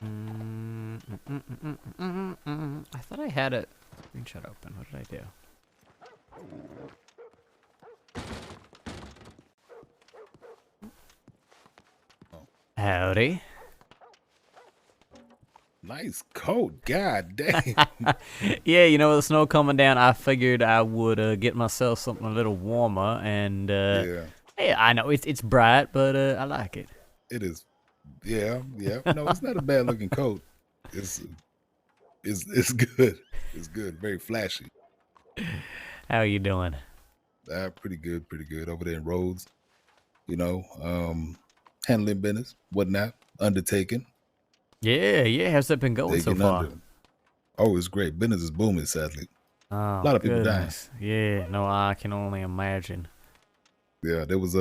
I thought I had a screenshot open. What did I do? Howdy. Nice coat. God damn. Yeah, you know, with the snow coming down, I figured I would get myself something a little warmer. And Yeah, hey, I know it's bright, but I like it. it is. Yeah. No, it's not a bad looking coat. It's it's good. It's good. Very flashy. How you doing? Pretty good. Pretty good over there in Rhodes. You know, handling business, whatnot, undertaking, Yeah. How's that been going so taking far? under. Oh, it's great. Business is booming. Sadly, a Oh, lot of people dying. goodness. Yeah, no, I can only imagine. Yeah, there was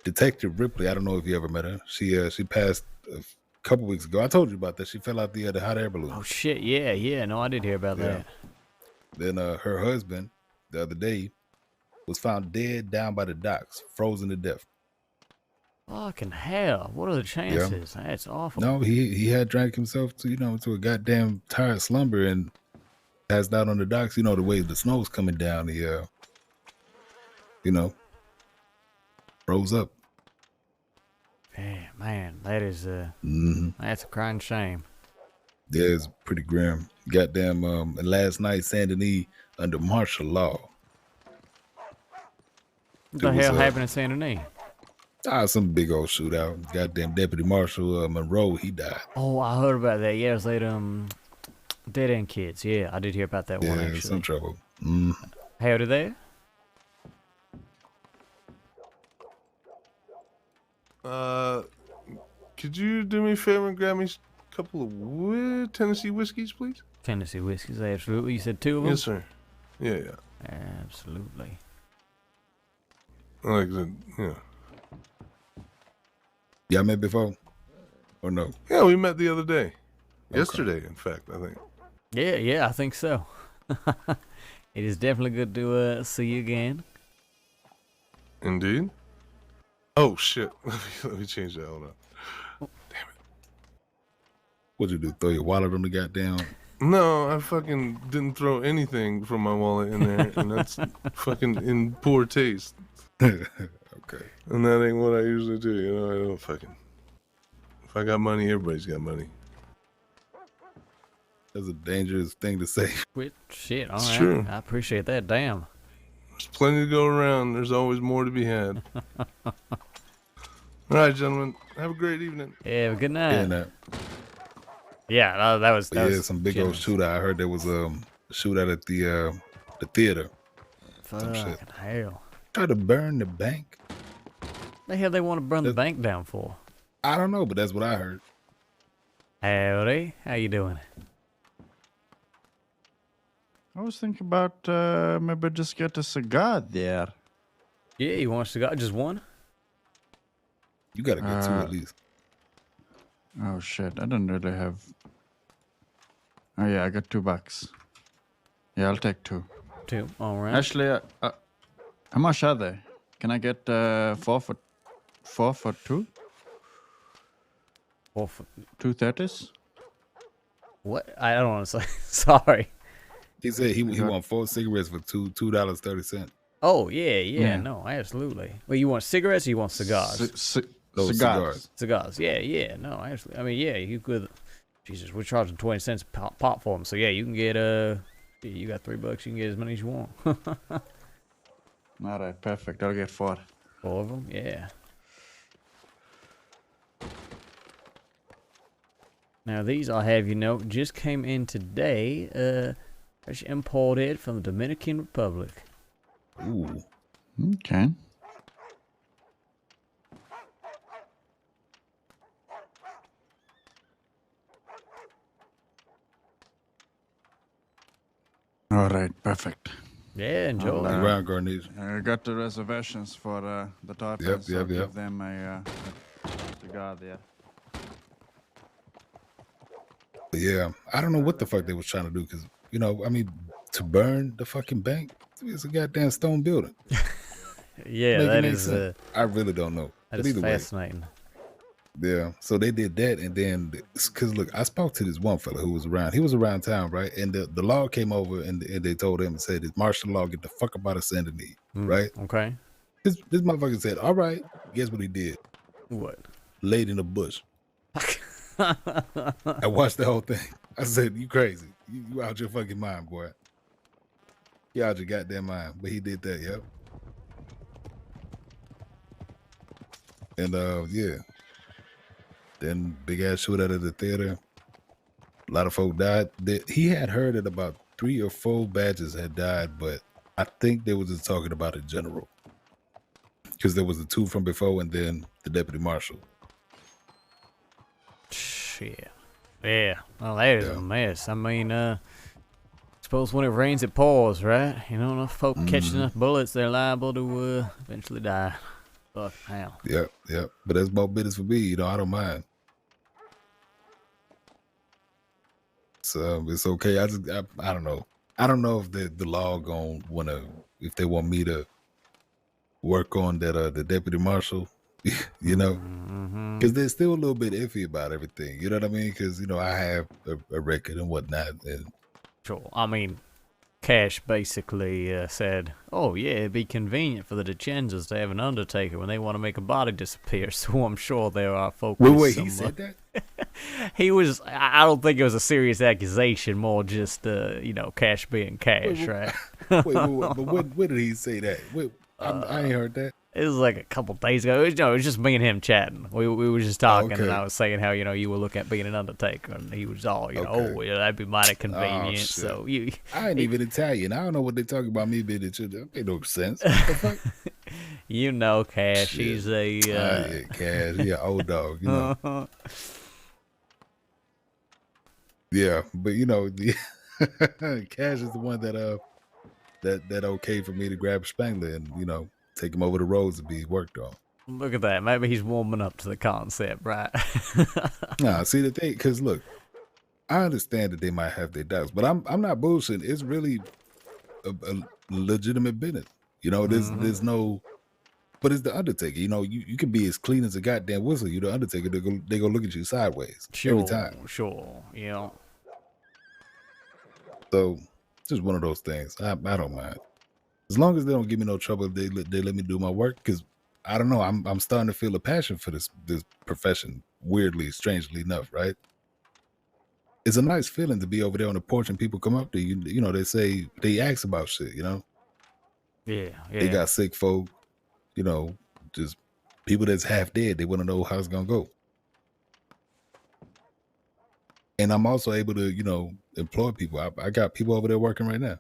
Detective Ripley. I don't know if you ever met her. She passed a couple weeks ago. I told you about that. She fell out the hot air balloon. Oh, shit. Yeah. No, I did hear about Yeah. that. Then her husband the other day was found dead down by the docks, frozen to death. Fucking hell. What are the chances? That's awful. No, he had drank himself to a goddamn tired slumber and passed out on the docks. You know, the way the snow's coming down, he froze up. Yeah, man, that is that's a crying shame. Yeah, it's pretty grim. Goddamn, and last night, Saint Denis under martial law. What the hell happened in San Denis? Some big old shootout. Goddamn Deputy Marshal Monroe, he died. Oh, I heard about that. Yeah, it was like dead end kids. Yeah, I did hear about that one Yeah, actually. some trouble. How did they? Could you do me a favor and grab me a couple of Tennessee whiskeys, please? Tennessee whiskeys, absolutely. You said 2 of them? Yes, sir. Yeah. Absolutely. Like the, yeah. Y'all met before? Or no? Yeah, we met the other day. Yesterday, in fact, I think. Yeah, I think so. It is definitely good to see you again. Indeed. Oh, shit. Let me change that. Hold on. Damn it. What'd you do? Throw your wallet on the goddamn? No, I fucking didn't throw anything from my wallet in there, and that's fucking in poor taste. Okay. And that ain't what I usually do, you know? I don't fucking... If I got money, everybody's got money. That's a dangerous thing to say. Quit shit. All It's right. true. I appreciate that. Damn. There's plenty to go around. There's always more to be had. All right, gentlemen. Have a great evening. Yeah, good night. Yeah, that. Yeah, that was Some big old shootout. I heard there was a shootout at the theater. Some shit. Fucking hell. Try to burn the bank. The hell they want to burn the bank down for? I don't know, but that's what I heard. Howdy. How you doing? I was thinking about maybe just get a cigar there. Yeah, you want a cigar? Just one? You gotta get 2 at least. Oh shit, I don't really have. Oh yeah, I got $2. Yeah, I'll take 2. 2. All right. Actually, how much are they? Can I get 4 for 2? 4 for 230s? what? I don't want to say. Sorry. He said he want 4 cigarettes for $2.30. Oh yeah. Yeah. No, absolutely. Well, you want cigarettes or you want cigars? Those Cigars. Cigars. Yeah. No, actually, I mean, yeah, you could. Jesus, we're charging 20 cents pop for them. So yeah, you can get you got $3. You can get as many as you want. All right, perfect. I'll get 4. 4 of them. Yeah. Now these, I'll have you know, just came in today. Actually imported from the Dominican Republic. Ooh. Okay. All right, perfect. Yeah, enjoy. I'll, Around Garnish. I got the reservations for the tartans. Yep, so yep, I'll give yep. them a cigar there. Yeah, I don't know what the fuck they was trying to do because, I mean, to burn the fucking bank, it's a goddamn stone building. Yeah, Make it that make is sense. I really don't know. that But is either way, fascinating. Yeah, so they did that, and then because look, I spoke to this one fella who was around. He was around town, right? And the law came over, and they told him and said, "It's martial law. Get the fuck up out of Saint Denis," right? Okay. This motherfucker said, "All right." Guess what he did? What? Laid in a bush. I watched the whole thing. I said, "You crazy? You out your fucking mind, boy? You out your goddamn mind." But he did that, yep. And yeah. Then big ass shootout at the theater. A lot of folk died. He had heard that about 3 or 4 badges had died, but I think they was just talking about in general. Because there was the 2 from before and then the deputy marshal. Shit. Yeah. Well, that is Yeah. a mess. I mean, suppose when it rains, it pours, right? You know, enough folk catching enough bullets, they're liable to eventually die. Fuck hell. Yep. But that's about business for me. You know, I don't mind. So it's okay. I don't know. I don't know if the law gonna if they want me to work on that the deputy marshal, you know, because they're still a little bit iffy about everything. You know what I mean? Because you know I have a record and whatnot, and Sure. I mean, Cash basically said, "Oh yeah, it'd be convenient for the DeChenzas to have an undertaker when they want to make a body disappear." So I'm sure there are folks. wait, he said that? He was. I don't think it was a serious accusation. More just, you know, Cash being Cash, right? Wait, but when did he say that? I ain't heard that. It was like a couple days ago. It was just me and him chatting. We were just talking, okay. and I was saying how, you know, you were looking at being an undertaker, and he was all, you know, Okay. oh, yeah, that'd be mighty convenient. shit. So you, I ain't even Italian. I don't know what they talking about me being Italian. That made no sense. What the fuck? you know, Cash. Shit. He's a. Yeah, Cash. Yeah, old dog. You know. Yeah, but you know, Cash is the one that that okay for me to grab Spangler and you know take him over the roads to be worked on. Look at that. Maybe he's warming up to the concept, right? Nah, see the thing, because look, I understand that they might have their doubts, but I'm not bullshitting. It's really a legitimate business. You know, there's no, but it's the Undertaker. You know, you can be as clean as a goddamn whistle. You're the Undertaker. They go look at you sideways every time. Sure. Yeah. So just one of those things. I don't mind as long as they don't give me no trouble. They let me do my work because I don't know. I'm starting to feel a passion for this profession. Weirdly, strangely enough, right? It's a nice feeling to be over there on the porch and people come up to you. You know, they ask about shit. You know, Yeah. they got sick folk. You know, just people that's half dead. They want to know how it's gonna go. And I'm also able to, you know, employ people. I got people over there working right now.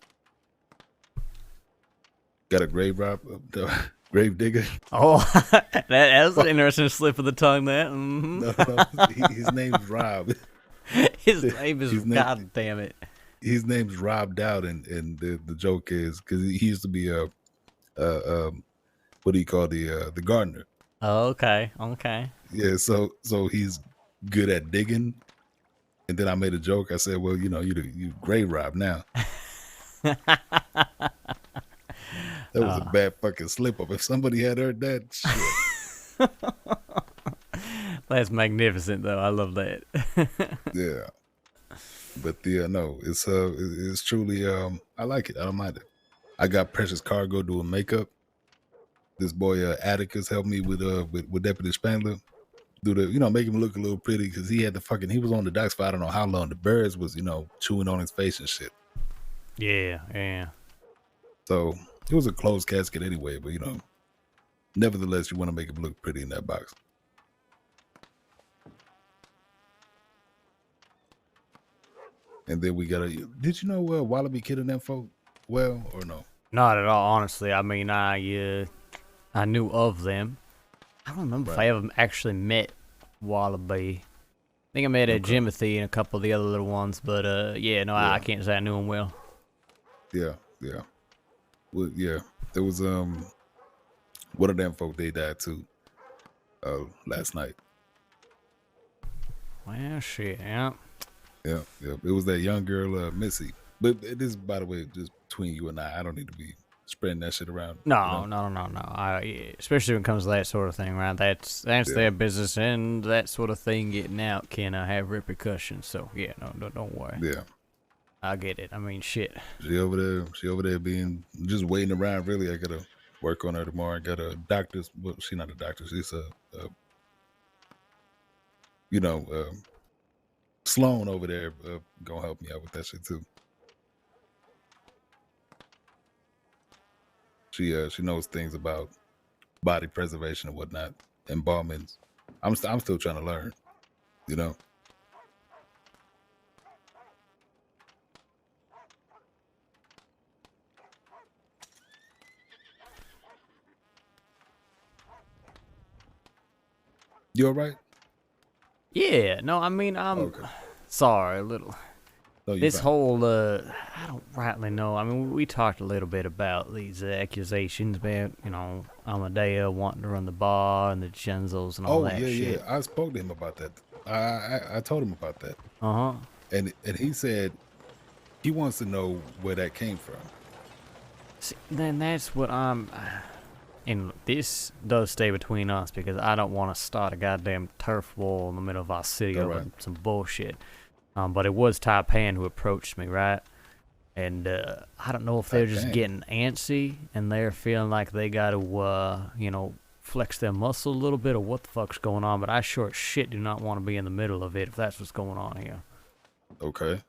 Got a grave digger. Oh, that's an interesting slip of the tongue. That. Mm-hmm. No, his name's Rob. His name is. God damn it. His name's Rob Dowden, and the joke is because he used to be what do you call the gardener? Oh, okay. Yeah, so he's good at digging. And then I made a joke. I said, "Well, you know, you grave rob now." That was a bad fucking slip up. If somebody had heard that, shit. That's magnificent, though. I love that. Yeah. But no, it's truly I like it. I don't mind it. I got Precious Cargo doing makeup. This boy Atticus helped me with Deputy Spangler. Do the, you know, make him look a little pretty because he was on the docks for I don't know how long. The birds was, you know, chewing on his face and shit. Yeah. So it was a closed casket anyway, but you know, nevertheless, you want to make him look pretty in that box. And then we got did you know Wallaby killing them folk? Well, or no? Not at all, honestly. I mean, I knew of them. I don't remember if I ever actually met Wallaby. I think I met Jimothy and a couple of the other little ones, but yeah, no, I can't say I knew him well. Yeah. Well, yeah. There was one of them folk, they died too. Last night. Well, shit, yeah. Yeah. It was that young girl, Missy. But this, by the way, just between you and I don't need to be spreading that shit around. No. Especially when it comes to that sort of thing, right? That's their business, and that sort of thing getting out can have repercussions. So yeah, no, don't worry. Yeah. I get it. I mean, shit. She over there being just waiting around. Really, I gotta work on her tomorrow. I got a doctor's. Well, she's not a doctor. She's a Sloan over there gonna help me out with that shit too. She knows things about body preservation and whatnot, embalmings. I'm still trying to learn, you know. You all right? Yeah. No, I mean, I'm sorry. A little. No, This fine. whole, I don't rightly know. I mean, we talked a little bit about these accusations about, Amadeo wanting to run the bar and the Genzos and all that shit. Yeah. I spoke to him about that. I told him about that. Uh-huh. And he said he wants to know where that came from. See, then that's what I'm... And this does stay between us because I don't want to start a goddamn turf war in the middle of our city over some bullshit. But it was Taipan who approached me, right? And I don't know if they're just getting antsy and they're feeling like they got to, flex their muscle a little bit or what the fuck's going on. But I sure as shit do not want to be in the middle of it if that's what's going on here. Okay.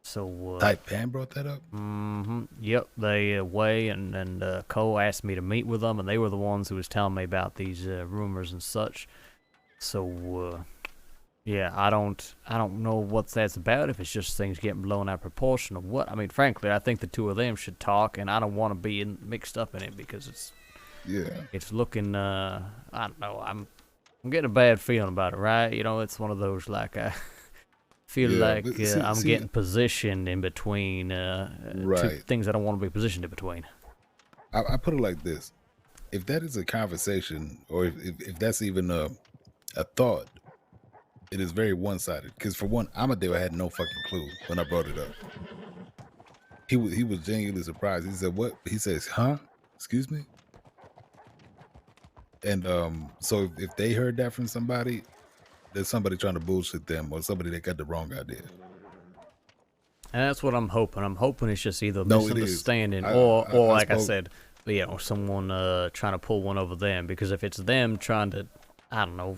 So Taipan brought that up? Mm-hmm. Yep. They Way and Cole asked me to meet with them, and they were the ones who was telling me about these rumors and such. So yeah, I don't know what that's about, if it's just things getting blown out of proportion or what. I mean, frankly, I think the two of them should talk, and I don't want to be mixed up in it because it's looking, I don't know, I'm getting a bad feeling about it, right? It's one of those, like, I feel like I'm getting positioned in between two things I don't want to be positioned in between. I put it like this. If that is a conversation, or if that's even a thought, it is very one-sided. Because for one, Amadeo had no fucking clue when I brought it up. He was genuinely surprised. He said, "What?" He says, "Huh? Excuse me?" And so if they heard that from somebody, there's somebody trying to bullshit them or somebody that got the wrong idea. And that's what I'm hoping. I'm hoping it's just either misunderstanding or like I said, someone trying to pull one over them. Because if it's them trying to, I don't know,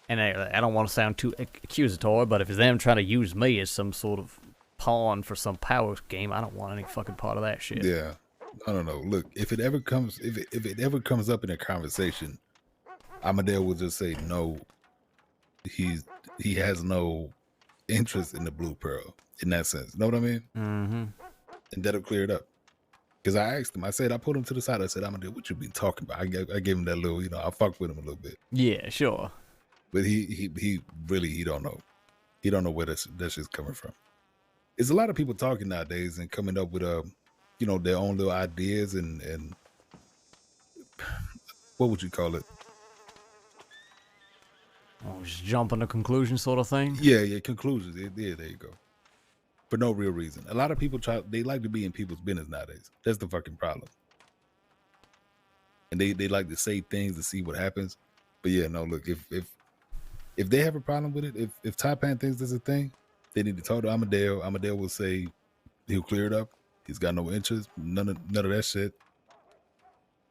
and I don't want to sound too accusatory, but if it's them trying to use me as some sort of pawn for some power game, I don't want any fucking part of that shit. Yeah. I don't know. Look, if it ever comes up in a conversation, Amadeo will just say no. He has no interest in the Blue Pearl in that sense. Know what I mean? Mm-hmm. And that'll clear it up. Because I asked him, I pulled him to the side. I said, Amadeo, what you been talking about? I gave him that little, I fucked with him a little bit. Yeah, sure. But he really, he don't know. He don't know where that shit's coming from. There's a lot of people talking nowadays and coming up with their own little ideas and what would you call it? Oh, just jumping to conclusion sort of thing? Yeah, conclusions. Yeah, there you go. For no real reason. A lot of people they like to be in people's business nowadays. That's the fucking problem. And they like to say things to see what happens. But yeah, no, look, if they have a problem with it, if Taipan thinks there's a thing, they need to talk to Amadeo. Amadeo will say he'll clear it up. He's got no interest, none of that shit.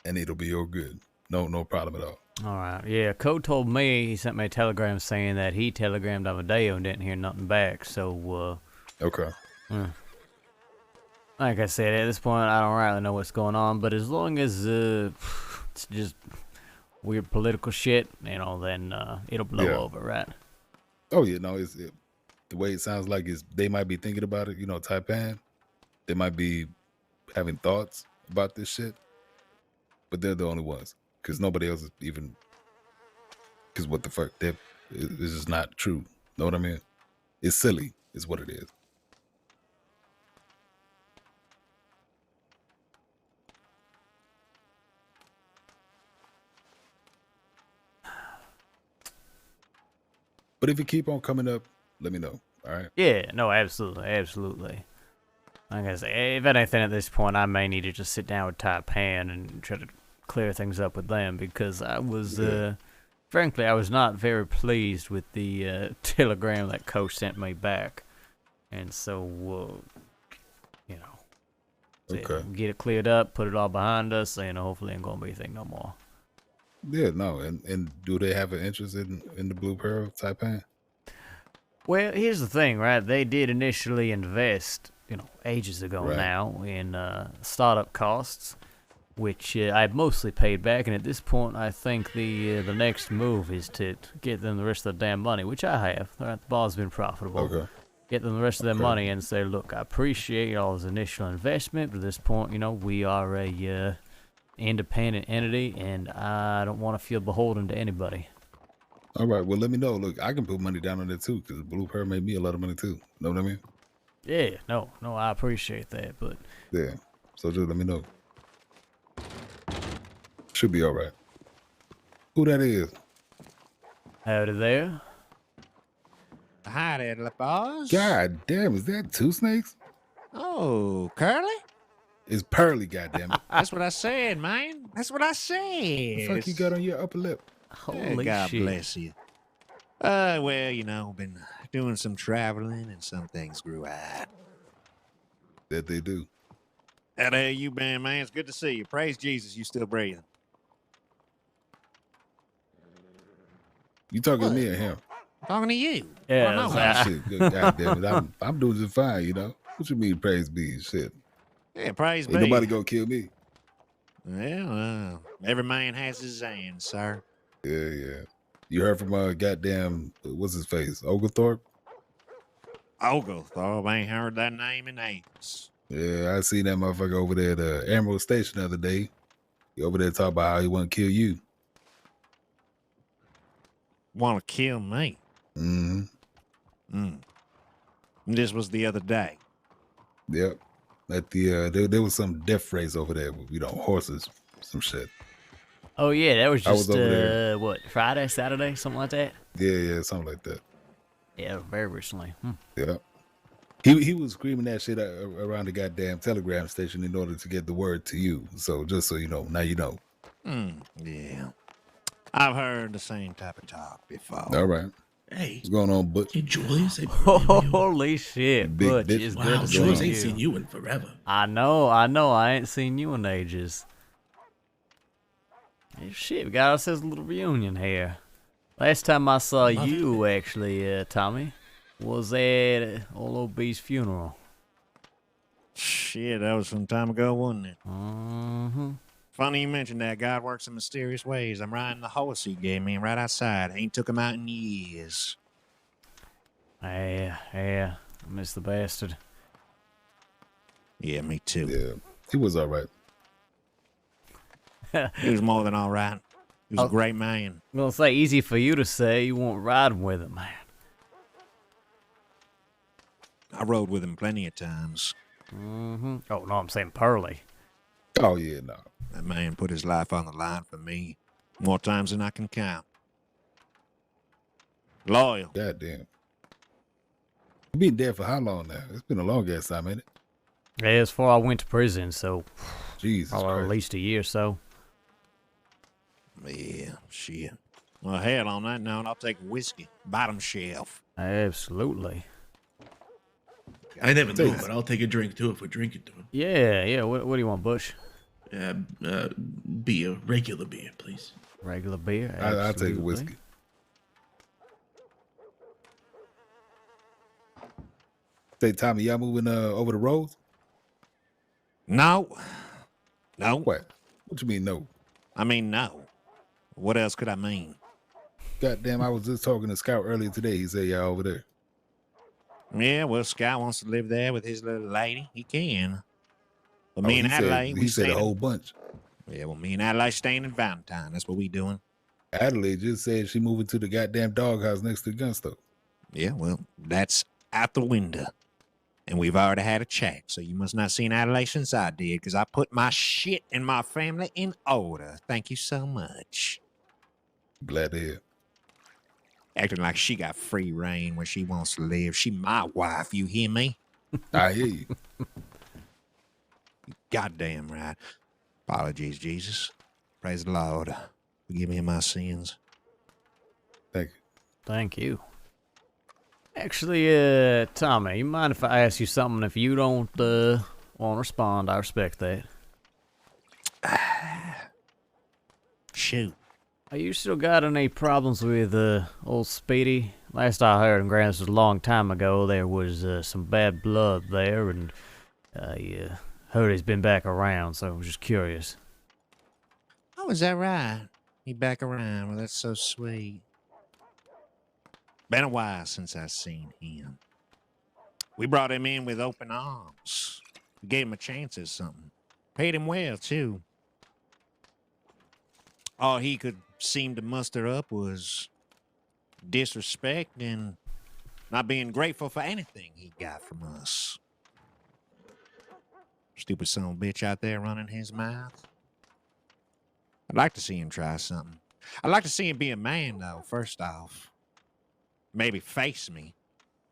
And it'll be all good. No problem at all. All right. Yeah, Code told me, he sent me a telegram saying that he telegrammed Amadeo and didn't hear nothing back. So, okay. Like I said, at this point, I don't really know what's going on. But as long as it's just weird political shit, then it'll blow over, right? Oh, yeah, no, the way it sounds like is they might be thinking about it, Taipan. They might be having thoughts about this shit. But they're the only ones. Because nobody else is even... Because what the fuck? This is not true. Know what I mean? It's silly, is what it is. But if you keep on coming up, let me know. All right? Yeah, no, absolutely. Like I say, if anything at this point, I may need to just sit down with Taipan and try to clear things up with them because I was, frankly, I was not very pleased with the telegram that Coach sent me back. And so, you know, Okay. get it cleared up, put it all behind us, and hopefully ain't going to be anything no more. Yeah, no. And do they have an interest in the Blue Pearl Taipan? Well, here's the thing, right? They did initially invest, ages ago Right. now in startup costs, which I've mostly paid back. And at this point, I think the next move is to get them the rest of the damn money, which I have. Right? The bar's been profitable. Okay. Get them the rest of their money and say, look, I appreciate y'all's initial investment, but at this point, we are a independent entity, and I don't want to feel beholden to anybody. All right. Well, let me know. Look, I can put money down on it too, because Blue Pearl made me a lot of money too. Know what I mean? Yeah, no, I appreciate that, but Yeah. So just let me know. Should be all right. Who that is? howdy there. Hi there, little boss. God damn, is that two snakes? Oh, Curly? It's Pearly, goddamn it. That's what I said, man. That's what I said. The fuck you got on your upper lip? Holy God shit. bless you. Well, been doing some traveling and some things grew out. That they do. How the hell you been, man? It's good to see you. Praise Jesus, you still breathing. You talking to me or him? I'm talking to you. Yeah, Well, no, that's- Shit, good goddamn it. I'm doing just fine, you know. What you mean, praise be? Shit. yeah, praise Ain't be. nobody gonna kill me. Well, every man has his end, sir. Yeah. You heard from goddamn what's his face? Oglethorpe? Oglethorpe, I ain't heard that name in ages. Yeah, I seen that motherfucker over there at Emerald Station the other day. He over there talking about how he wanna kill you. Want to kill me? Mm-hmm. This was the other day. Yep. At the there was some death race over there with, horses, some shit. Oh, yeah, that was I was just, over there. what, Friday, Saturday, something like that? Yeah, something like that. Yeah, very recently. Yeah. He was screaming that shit around the goddamn telegram station in order to get the word to you. So just so you know, now you know. Yeah. I've heard the same type of talk before. All right. Hey, What's going on, Butch? hey, Julius. Hey, Butch. Holy shit, Big Butch, bitch. it's Wow, good to Julius see ain't you. seen you in forever. I know, I ain't seen you in ages. Hey, shit, we got ourselves a little reunion here. Last time I saw you, actually, Tommy, was at old OB's funeral. Shit, that was some time ago, wasn't it? Mm-hmm. Funny you mentioned that. God works in mysterious ways. I'm riding the horse he gave me right outside. Ain't took him out in years. Yeah, I miss the bastard. Yeah, me too. Yeah. He was all right. He was more than all right. He was a great man. I'm gonna say, easy for you to say, you weren't riding with him, man. I rode with him plenty of times. Mm-hmm. Oh, no, I'm saying Pearly. Oh yeah, no. That man put his life on the line for me more times than I can count. Loyal. Goddamn. You been dead for how long now? It's been a long ass time, ain't it? Yeah, as far I went to prison, so Jesus probably Christ. at least a year or so. Yeah, shit. Well, hell, on that note, I'll take whiskey. Bottom shelf. Absolutely. I never knew, but I'll take a drink too if we're drinking to him. Yeah. What do you want, Butch? Beer, regular beer, please. Regular beer? I'll take a Absolutely. whiskey. Say, Tommy, y'all moving over the roads? No. No. What? What you mean no? I mean, no. What else could I mean? Goddamn, I was just talking to Scout earlier today. He said y'all over there. Yeah, well, Scott wants to live there with his little lady. He can. But me Oh, and he said- Adelaide, we he said a staying. whole bunch. Yeah, well, me and Adelaide staying in Valentine. That's what we doing. Adelaide just said she moving to the goddamn doghouse next to the gun store. Yeah, well, that's out the window. And we've already had a chat, so you must not seen Adelaide since I did, because I put my shit and my family in order. Thank you so much. Glad to hear. Acting like she got free reign where she wants to live. She my wife, you hear me? I hear you. goddamn right. Apologies, Jesus. Praise the Lord. Forgive me my sins. Thank you. Thank you. Actually, Tommy, you mind if I ask you something? If you don't want to respond, I respect that. Shoot. You still got any problems with old Speedy? Last I heard, and granted this was a long time ago, there was some bad blood there, and I heard he's been back around, so I was just curious. Oh, is that right? He back around. Well, that's so sweet. Been a while since I seen him. We brought him in with open arms. We gave him a chance at something. Paid him well, too. All he could seem to muster up was disrespect and not being grateful for anything he got from us. Stupid son of a bitch out there running his mouth. I'd like to see him try something. I'd like to see him be a man, though, first off. Maybe face me.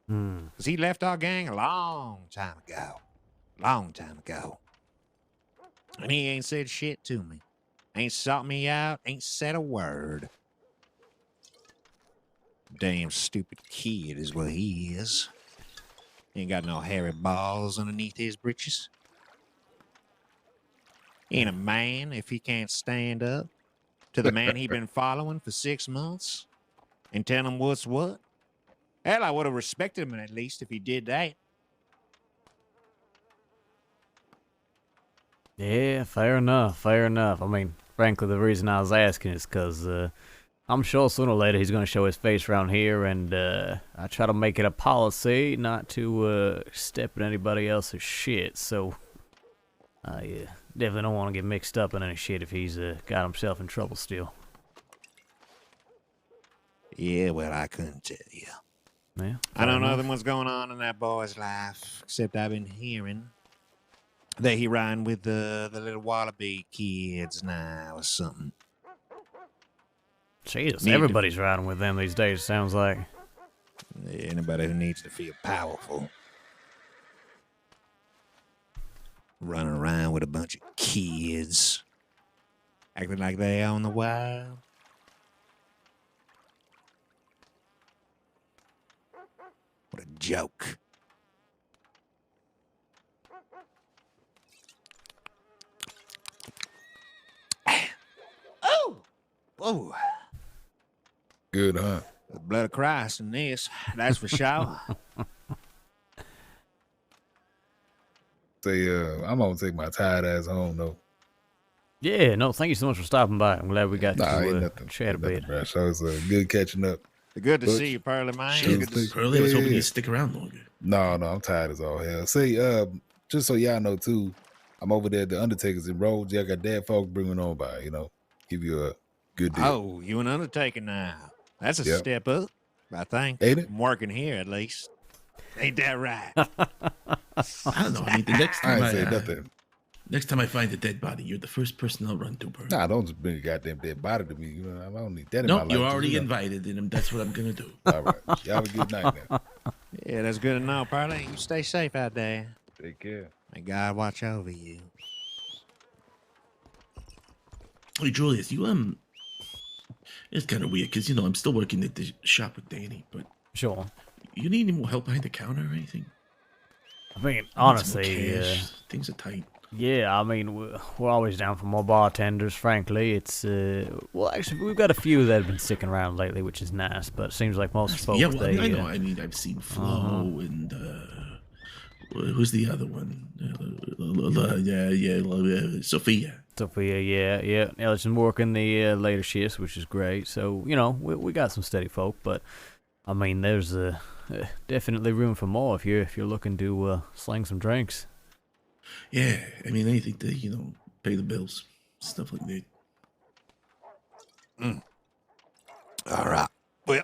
Because he left our gang a long time ago. Long time ago. And he ain't said shit to me. Ain't sought me out. Ain't said a word. Damn stupid kid is what he is. He ain't got no hairy balls underneath his britches. He ain't a man if he can't stand up to the man he been following for 6 months and tell him what's what. Hell, I would have respected him at least if he did that. Yeah, fair enough, fair enough. I mean, frankly, the reason I was asking is because I'm sure sooner or later he's going to show his face around here, and I try to make it a policy not to step in anybody else's shit, so I definitely don't want to get mixed up in any shit if he's got himself in trouble still. Yeah, well, I couldn't tell you. Yeah, I don't know enough. what's going on in that boy's life, except I've been hearing that he riding with the little wallaby kids now or something. Jesus, Need to- everybody's riding with them these days, sounds like. Anybody who needs to feel powerful. Running around with a bunch of kids. Acting like they own the wild. What a joke. Oh! Whoa. Good, huh? The blood of Christ in this, that's for sure. Say, I'm gonna take my tired ass home though. Yeah, no, thank you so much for stopping by. I'm glad we got Nah, ain't to nothing. chat a Ain't nothing, bit. Bradshaw. It's good catching up. Good to Butch. see you, Pearly Man. Sure. Good to see- Pearly, I was hoping Yeah. you'd stick around longer. No, I'm tired as all hell. Say, just so y'all know too, I'm over there at the Undertaker's in Rhodes. Y'all got Dad Folk bringing on by, give you a good deal. Oh, you an undertaker now. That's a Yep. step up, I think. Ain't it? I'm working here, at least. Ain't that right? I don't know. I mean, the next I time ain't say nothing. next time I find a dead body, you're the first person I'll run to, Pearl. Nah, don't just bring a goddamn dead body to me. I don't need that in my No, life. you're just, already invited, and that's what I'm gonna do. All right. Y'all have a good night now. Yeah, that's good to know, Pearly. You stay safe out there. Take care. May God watch over you. Hey, Julius, it's kind of weird because I'm still working at the shop with Danny, but Sure. you need any more help behind the counter or anything? I mean, I need some more honestly, cash. Things are tight. yeah, I mean, we're always down for more bartenders, frankly. It's, well, actually, we've got a few that have been sticking around lately, which is nice, but it seems like most folks, Yeah, well, they, I know. I mean, I've seen Flo and who's the other one? Sophia. Sophia, yeah. Ellison's working the later shifts, which is great. So, we got some steady folk, but I mean, there's definitely room for more if you're looking to sling some drinks. Yeah, I mean anything to pay the bills, stuff like that. All right. Well,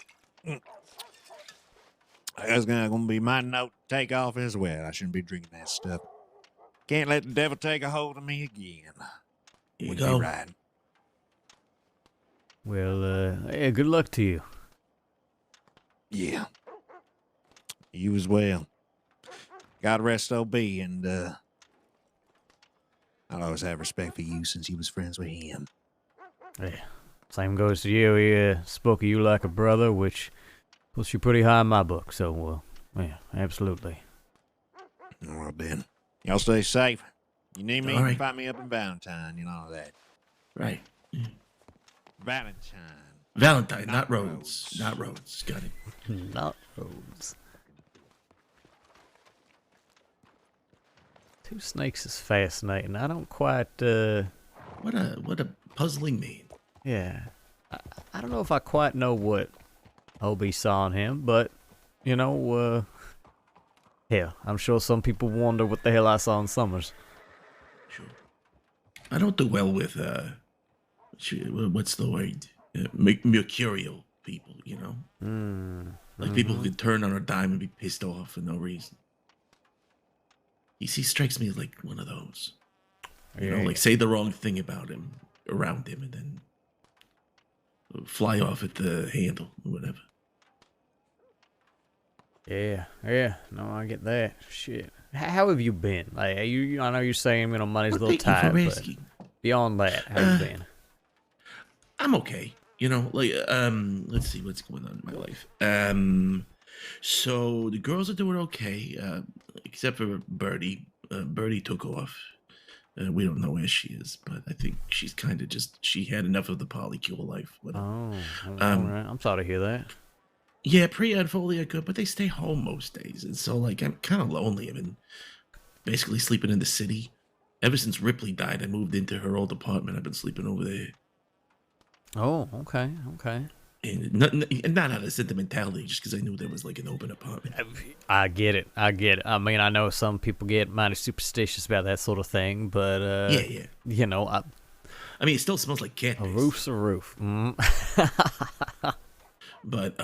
that's gonna be my note to take off as well. I shouldn't be drinking that stuff. Can't let the devil take a hold of me again. Here you Would go. be right. Well, yeah, good luck to you. Yeah. You as well. God rest OB, and I'll always have respect for you since you was friends with him. Yeah. Same goes to you. He spoke of you like a brother, which puts you pretty high in my book. So, yeah, absolutely. Well, then, y'all stay safe. You need me, All you right. can find me up in Valentine, you know that. Right. Valentine. Valentine, Not not Rhodes. Rhodes. Not Rhodes. Got it. Not roads. Two snakes is fascinating. I don't quite, What a puzzling man. yeah. I don't know if I quite know what Obi saw in him, but, you know, hell, I'm sure some people wonder what the hell I saw in Summers. Sure. I don't do well with what's the word? Mercurial people, you know? Like people who can turn on a dime and be pissed off for no reason. He strikes me like one of those. You know, like say the wrong thing about him, around him, and then fly off at the handle or whatever. Yeah. No, I get that. Shit. How have you been? Like, I know you're saying, you know, money's a Well, little thank you tight, for but asking. beyond that, how you been? I'm okay. You know, like let's see what's going on in my life. So the girls are doing okay, except for Birdie. Birdie took off. We don't know where she is, but I think she's kind of she had enough of the polycule life. Whatever. Oh, all right. I'm sorry to hear that. Yeah, Priya and Foley are good, but they stay home most days, and so like I'm kind of lonely. I've been basically sleeping in the city. Ever since Ripley died, I moved into her old apartment. I've been sleeping over there. Oh, okay. And not out of sentimentality, just because I knew there was like an open apartment. I get it. I mean, I know some people get mighty superstitious about that sort of thing, but Yeah. you know, I mean, it still smells like cat a piss. roof's a roof. But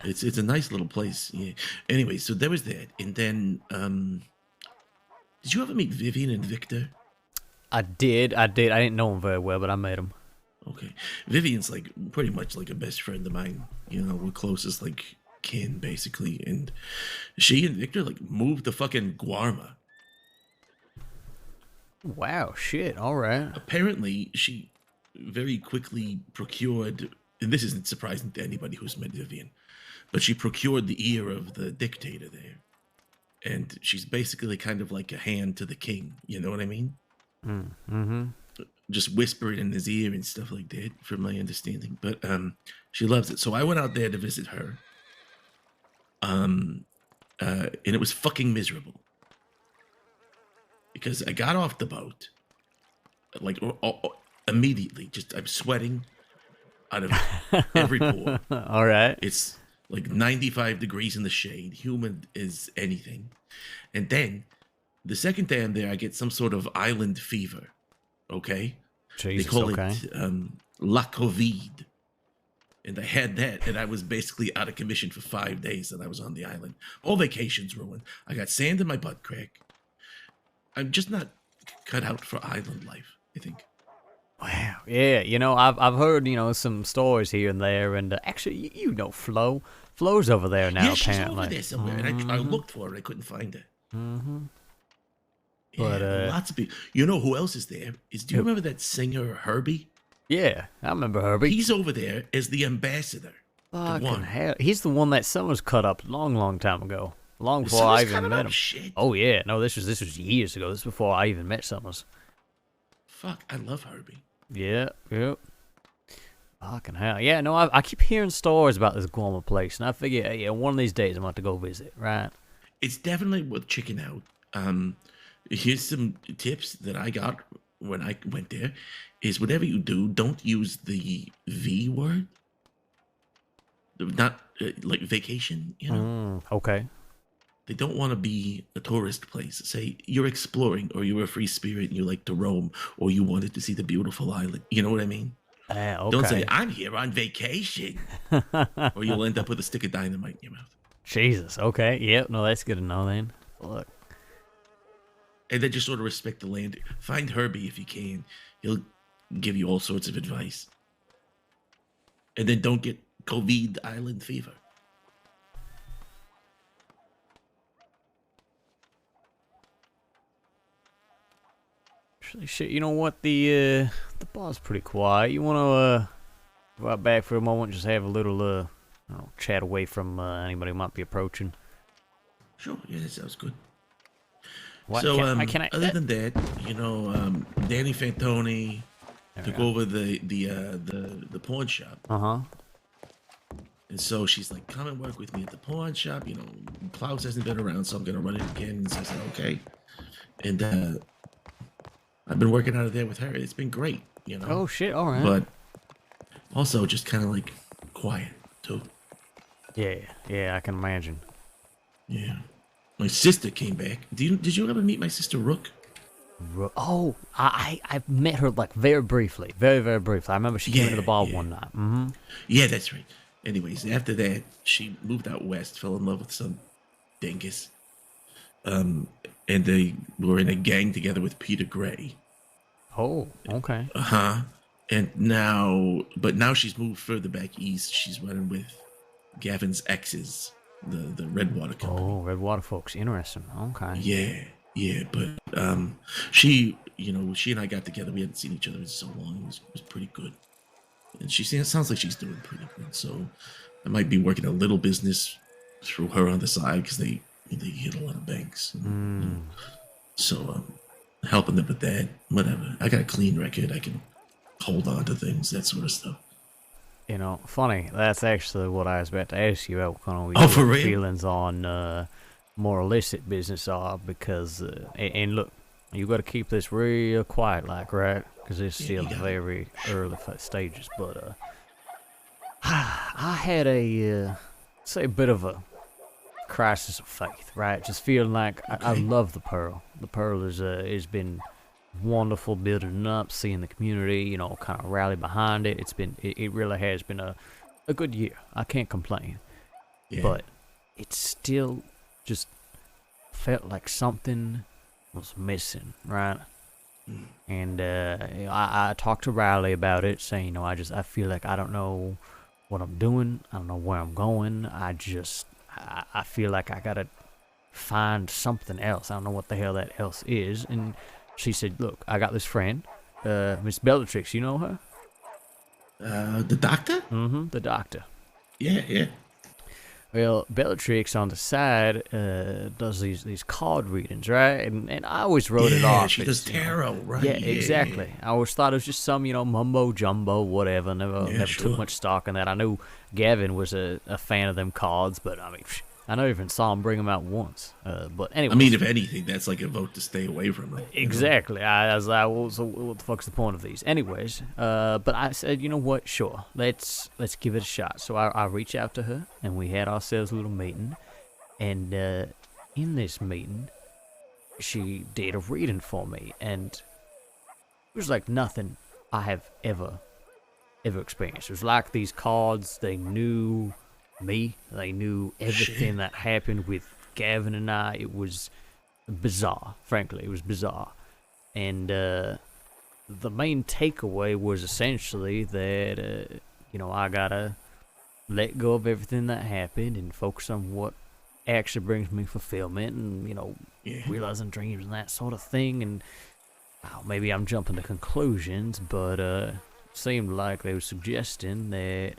it's a nice little place. Yeah. Anyway, so there was that, and then did you ever meet Vivian and Victor? I did. I didn't know him very well, but I met him. Okay, Vivian's like pretty much like a best friend of mine. You know, we're closest like kin basically, and she and Victor like moved to fucking Guarma. Wow, shit. All right. Apparently, she very quickly procured, and this isn't surprising to anybody who's met Vivian, but she procured the ear of the dictator there. And she's basically kind of like a hand to the king. You know what I mean? Just whisper it in his ear and stuff like that, from my understanding. But she loves it. So I went out there to visit her. And it was fucking miserable. Because I got off the boat, like immediately, I'm sweating out of every pore. All right. It's like 95 degrees in the shade, humid as anything. And then the second day I'm there, I get some sort of island fever. Okay? Jesus, they call okay. it La Covid. And I had that, and I was basically out of commission for 5 days that I was on the island. All vacations ruined. I got sand in my butt crack. I'm just not cut out for island life, I think. Wow. Yeah, you know, I've heard, you know, some stories here and there, and actually, you know, Flo. Flo's over there now, Yeah, she's apparently. over there somewhere, and I looked for her, I couldn't find her. But, Yeah, lots of people. You know who else is there? Do you remember that singer Herbie? Yeah, I remember Herbie. He's over there as the ambassador. Fucking hell. He's the one that Summers cut up long time ago. Long before Summers I cut even him met up? him. Shit. Oh yeah, no, this was years ago. This was before I even met Summers. Fuck, I love Herbie. Yeah. Fucking hell. Yeah, no, I keep hearing stories about this Guarma place, and I figure, yeah, one of these days I'm about to go visit, right? It's definitely worth checking out. Here's some tips that I got when I went there. Is whatever you do, don't use the V word. Not like vacation, you know? Okay. They don't want to be a tourist place. Say you're exploring, or you're a free spirit and you like to roam, or you wanted to see the beautiful island. You know what I mean? Okay. Don't say, I'm here on vacation. Or you'll end up with a stick of dynamite in your mouth. Jesus, okay. Yep, no, that's good to know then. Look. And then just sort of respect the land. Find Herbie if you can. He'll give you all sorts of advice. And then don't get COVID island fever. Actually, shit, you know what? The bar's pretty quiet. You wanna go out back for a moment, just have a little chat away from anybody who might be approaching. Sure, yeah, that sounds good. What So, can I other than that, Danny Fantoni took over the pawn shop. Uh-huh. And so she's like, come and work with me at the pawn shop. Klaus hasn't been around, so I'm going to run it again. And so I said, okay. And I've been working out of there with her. It's been great, Oh, shit, all right. But also just kind of like quiet, too. Yeah, I can imagine. Yeah. My sister came back. Did you ever meet my sister Rook? Oh, I met her like very briefly. Very, very briefly. I remember she came into the bar one night. Mm-hmm. Yeah, that's right. Anyways, after that, she moved out west, fell in love with some dingus. And they were in a gang together with Peter Gray. Oh, okay. And now she's moved further back east. She's running with Gavin's exes, the Redwater company. Oh, Redwater folks, interesting. Okay. Yeah, but she and I got together. We hadn't seen each other in so long. It was pretty good. And sounds like she's doing pretty good. So I might be working a little business through her on the side because they hit a lot of banks. So helping them with that, whatever. I got a clean record. I can hold on to things, that sort of stuff. Funny. That's actually what I was about to ask you about. Kind of Oh, for real? Feelings on more illicit business are because, and look, you got to keep this real quiet, like, right? Because it's still very early stages. But I had a bit of a crisis of faith, right? Just feeling like I love the Pearl. The Pearl has been wonderful building up, seeing the community, kind of rally behind it. It really has been a good year. I can't complain. Yeah. But it still just felt like something was missing, right? And I talked to Riley about it, saying, I feel like I don't know what I'm doing. I don't know where I'm going. I feel like I gotta find something else. I don't know what the hell that else is. And she said, look, I got this friend, Miss Bellatrix. You know her? The doctor? Mm-hmm, the doctor. Yeah. Well, Bellatrix on the side does these card readings, right? And I always wrote it off. She does tarot, right? Yeah, exactly. I always thought it was just some, mumbo jumbo, whatever. Never took much stock in that. I knew Gavin was a fan of them cards, but I mean, I never even saw him bring them out once. But anyway. I mean, if anything, that's like a vote to stay away from it. Exactly. I was like, well, so what the fuck's the point of these? Anyways, but I said, you know what? Sure, let's give it a shot. So I reached out to her, and we had ourselves a little meeting. And in this meeting, she did a reading for me, and it was like nothing I have ever experienced. It was like these cards, they knew me. They knew everything that happened with Gavin and I. It was bizarre, frankly. It was bizarre. And the main takeaway was essentially that, I gotta let go of everything that happened and focus on what actually brings me fulfillment and, realizing dreams and that sort of thing. And maybe I'm jumping to conclusions, but it seemed like they were suggesting that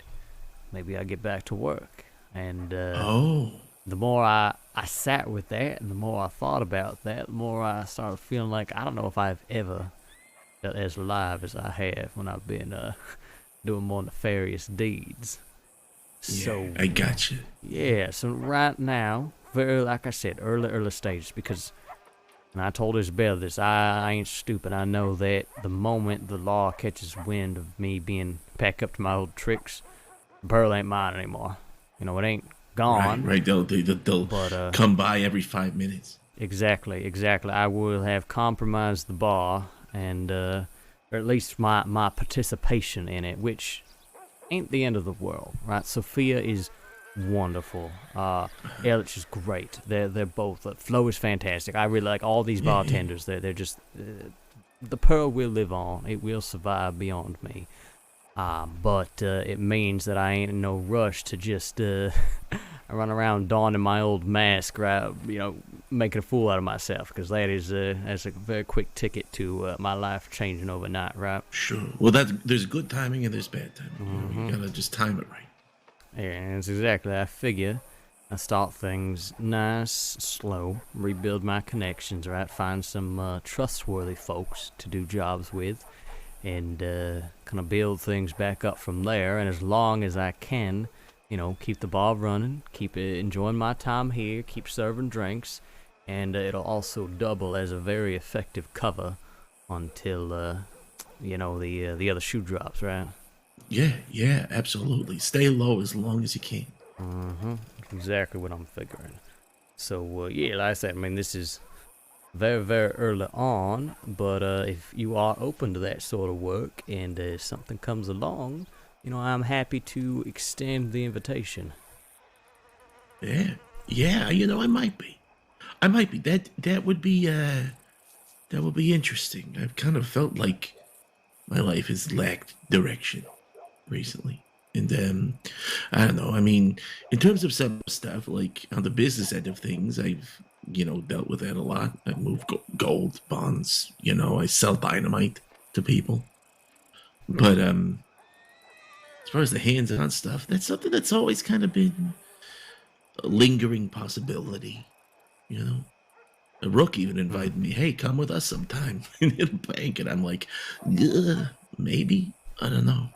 maybe I get back to work. And the more I sat with that and the more I thought about that, the more I started feeling like I don't know if I've ever felt as alive as I have when I've been doing more nefarious deeds. So I got you. Yeah, so right now, very, like I said, early stages, because, and I told Isabel this, I ain't stupid. I know that the moment the law catches wind of me being back up to my old tricks, Pearl ain't mine anymore. It ain't gone. Right. They'll come by every 5 minutes. Exactly. I will have compromised the bar, and or at least my participation in it, which ain't the end of the world, right? Sophia is wonderful. Ellich is great. They're both. Flo is fantastic. I really like all these bartenders. They're just the Pearl will live on. It will survive beyond me. But it means that I ain't in no rush to just run around donning my old mask, right? Making a fool out of myself, because that's a very quick ticket to my life changing overnight, right? Sure. Well, there's good timing and there's bad timing. You gotta just time it right. Yeah, that's exactly. I figure I start things nice, slow, rebuild my connections, right? Find some trustworthy folks to do jobs with, and kind of build things back up from there. And as long as I can, keep the ball running, keep enjoying my time here, keep serving drinks, and it'll also double as a very effective cover until the other shoe drops, right? Yeah, absolutely. Stay low as long as you can. Exactly what I'm figuring. So like I said, I mean, this is very, very early on, but if you are open to that sort of work and something comes along, I'm happy to extend the invitation. Yeah, I might be. That would be interesting. I've kind of felt like my life has lacked direction recently. And I don't know. I mean, in terms of some stuff, like on the business end of things, I've dealt with that a lot. I move gold bonds. I sell dynamite to people. But as far as the hands-on stuff, that's something that's always kind of been a lingering possibility. A Rook even invited me, hey, come with us sometime in the bank. And I'm like, maybe. I don't know.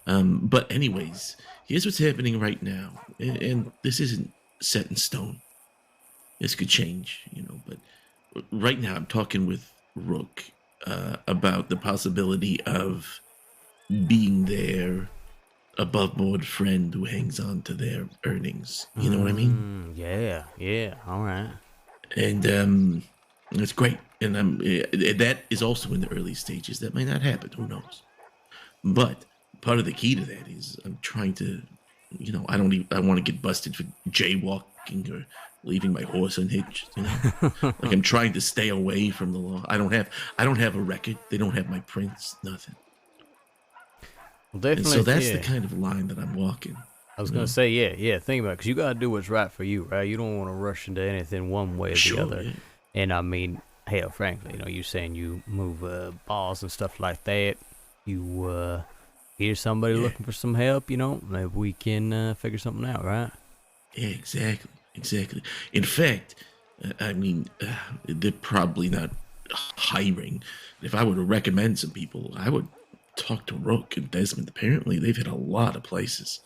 But anyways, here's what's happening right now. And this isn't set in stone. This could change, but right now I'm talking with Rook about the possibility of being their above board friend who hangs on to their earnings. You know what I mean? Yeah, all right. And it's great. And that is also in the early stages. That might not happen. Who knows? But part of the key to that is I'm trying to, I want to get busted for jaywalking or leaving my horse unhitched. Like I'm trying to stay away from the law. I don't have a record. They don't have my prints. Nothing. Well, definitely. And so that's the kind of line that I'm walking. I was gonna say, yeah. Think about it, because you gotta do what's right for you, right? You don't want to rush into anything one way or the other. Yeah. And I mean, hell, frankly, you saying you move balls and stuff like that. You hear somebody looking for some help, maybe we can figure something out, right? Yeah, exactly. In fact, I mean, they're probably not hiring. If I were to recommend some people, I would talk to Rook and Desmond. Apparently, they've hit a lot of places.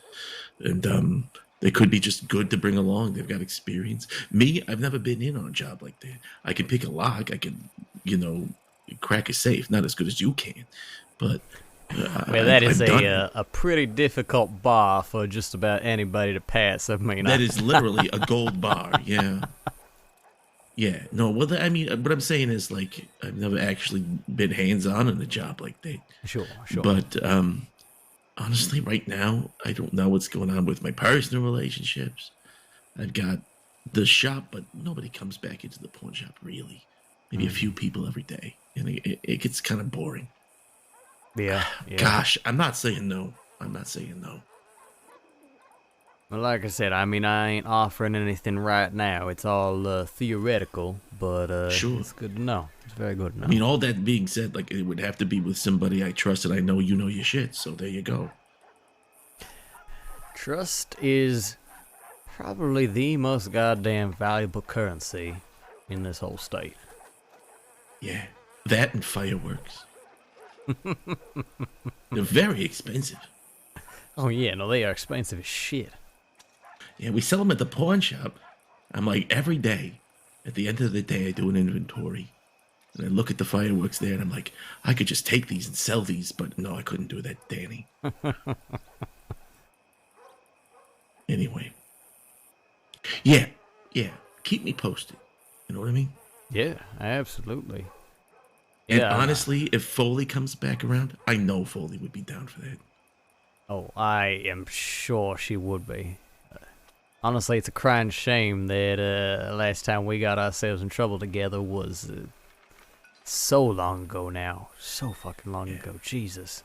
And they could be just good to bring along. They've got experience. Me, I've never been in on a job like that. I can pick a lock. I can, crack a safe. Not as good as you can, but that is a pretty difficult bar for just about anybody to pass. I mean, that is literally a gold bar. Yeah. Yeah. No. Well, I mean, what I'm saying is, like, I've never actually been hands-on in a job like that. Sure. But honestly, right now, I don't know what's going on with my personal relationships. I've got the shop, but nobody comes back into the pawn shop, really. Maybe a few people every day. And it gets kind of boring. Yeah. Gosh, I'm not saying no. Well, like I said, I mean, I ain't offering anything right now. It's all theoretical, but sure. It's good to know. It's very good to know. I mean, all that being said, like, it would have to be with somebody I trust and I know you know your shit. So there you go. Trust is probably the most goddamn valuable currency in this whole state. Yeah, that and fireworks. They're very expensive. Oh, yeah, no, they are expensive as shit. Yeah, we sell them at the pawn shop. I'm like, every day, at the end of the day, I do an inventory. And I look at the fireworks there, and I'm like, I could just take these and sell these, but no, I couldn't do that, Danny. Anyway. Yeah, keep me posted. You know what I mean? Yeah, absolutely. And honestly, if Foley comes back around, I know Foley would be down for that. Oh, I am sure she would be. Honestly, it's a crying shame that last time we got ourselves in trouble together was so long ago now. So fucking long ago. Jesus.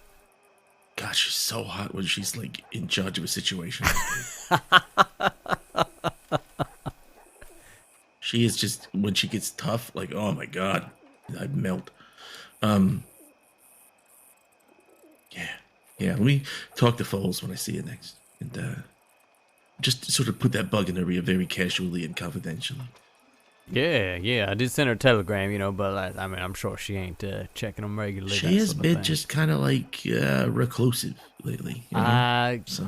God, she's so hot when she's like in charge of a situation. She is just when she gets tough, like, oh my God, I melt. Yeah. Yeah, let me talk to Foles when I see you next. And just sort of put that bug in her ear very casually and confidentially. Yeah, I did send her a telegram, you know, but I mean, I'm sure she ain't checking them regularly. She has been just kind of like reclusive lately. You know? I So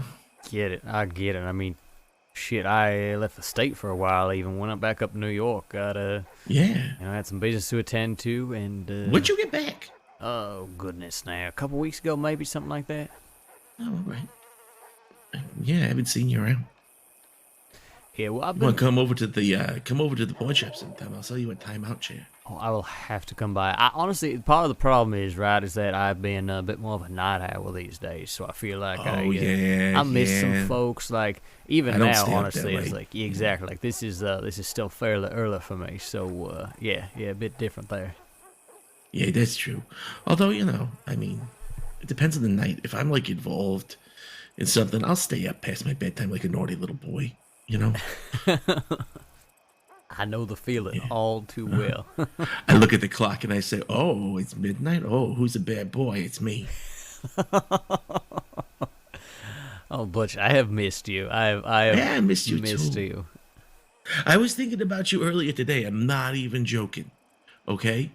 get it. I mean, shit, I left the state for a while, even went back up to New York. Got yeah. you know, had some business to attend to, and When'd you get back? oh goodness, now a couple weeks ago, maybe something like that. Oh, all right. Yeah, I haven't seen you around. Yeah, well, I've You been. want to come over to the pawn shop sometime? I'll sell you a timeout chair. Oh, I will have to come by. I honestly, part of the problem is, right, is that I've been a bit more of a night owl these days, so I feel like I miss some folks. Like even now, honestly, it's like exactly like this is still fairly early for me. So yeah, a bit different there. Yeah, that's true. Although I mean, it depends on the night. If I'm like involved in something, I'll stay up past my bedtime like a naughty little boy. You know. I know the feeling all too well. I look at the clock and I say, "Oh, it's midnight. Oh, who's a bad boy? It's me." Oh, Butch, I have missed you. I missed you too. You. I was thinking about you earlier today. I'm not even joking. Okay,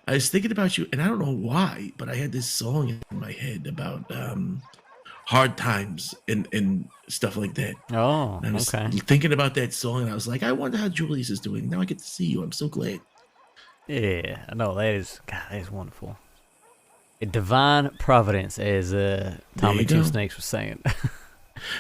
I was thinking about you, and I don't know why, but I had this song in my head about hard times and stuff like that. Oh, and I was thinking about that song, and I was like, I wonder how Julius is doing. Now I get to see you. I'm so glad. Yeah, I know that is wonderful. A divine providence, as Tommy Two Snakes was saying.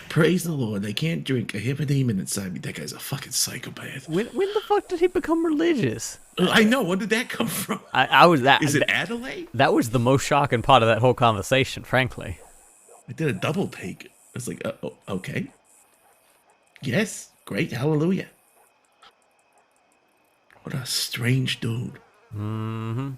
Praise the Lord. They can't drink. I have a demon inside me. That guy's a fucking psychopath. When the fuck did he become religious? I know. Where did that come from? I was that. Is it Adelaide? That was the most shocking part of that whole conversation, frankly. I did a double take. I was like, okay. Yes. Great. Hallelujah. What a strange dude. Mm-hmm.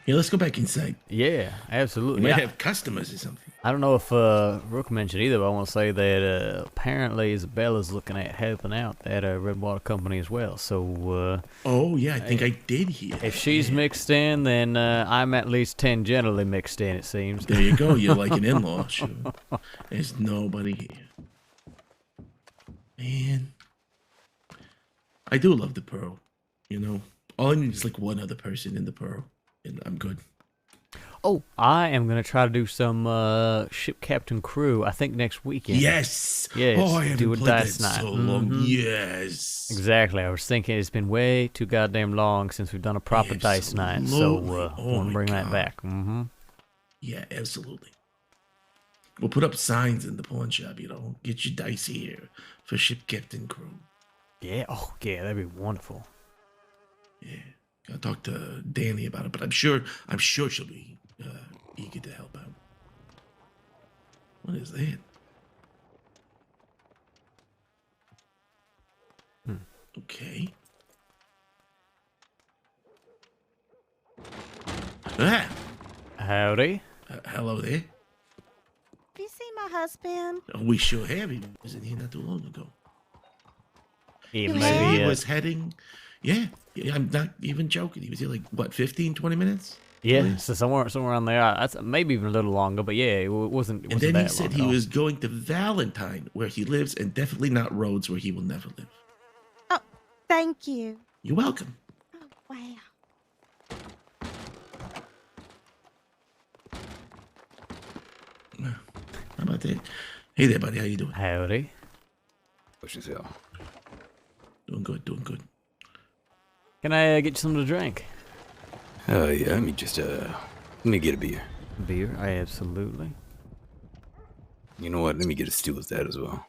Yeah, let's go back inside. Yeah, absolutely. We might have customers or something. I don't know if Rook mentioned either, but I want to say that apparently Isabella's looking at helping out at a Redwater company as well. So. Oh yeah, I think I did hear. If she's mixed in, then I'm at least tangentially mixed in. It seems. There you go. You're like an in-law. Sure. There's nobody here. Man, I do love the Pearl. You know, all I need is like one other person in the Pearl, and I'm good. Oh, I am going to try to do some ship captain crew, I think next weekend. Yes! Yes. Oh, I haven't played that night. so long. Yes! Exactly. I was thinking it's been way too goddamn long since we've done a proper dice night, so I want to bring that back. Mm-hmm. Yeah, absolutely. We'll put up signs in the pawn shop, Get your dice here for ship captain crew. Yeah, oh, yeah, that'd be wonderful. Yeah. I'll talk to Danny about it, but I'm sure she'll be eager to help out. What is that? Okay. Ah! Howdy. Hello there. Have you seen my husband? We sure have. He was in here not too long ago. Yeah, He was heading... Yeah, I'm not even joking. He was here like, what, 15, 20 minutes? Yeah, so somewhere around there. That's maybe even a little longer, but yeah, it wasn't And then that he said he was going to Valentine, where he lives, and definitely not Rhodes, where he will never live. Oh, thank you. You're welcome. Oh, wow. How about that? Hey there, buddy. How you doing? Howdy. What's yourself? Doing good, doing good. Can I get you something to drink? Yeah, let me get a beer. Beer? Absolutely. You know what? Let me get a stew with that as well.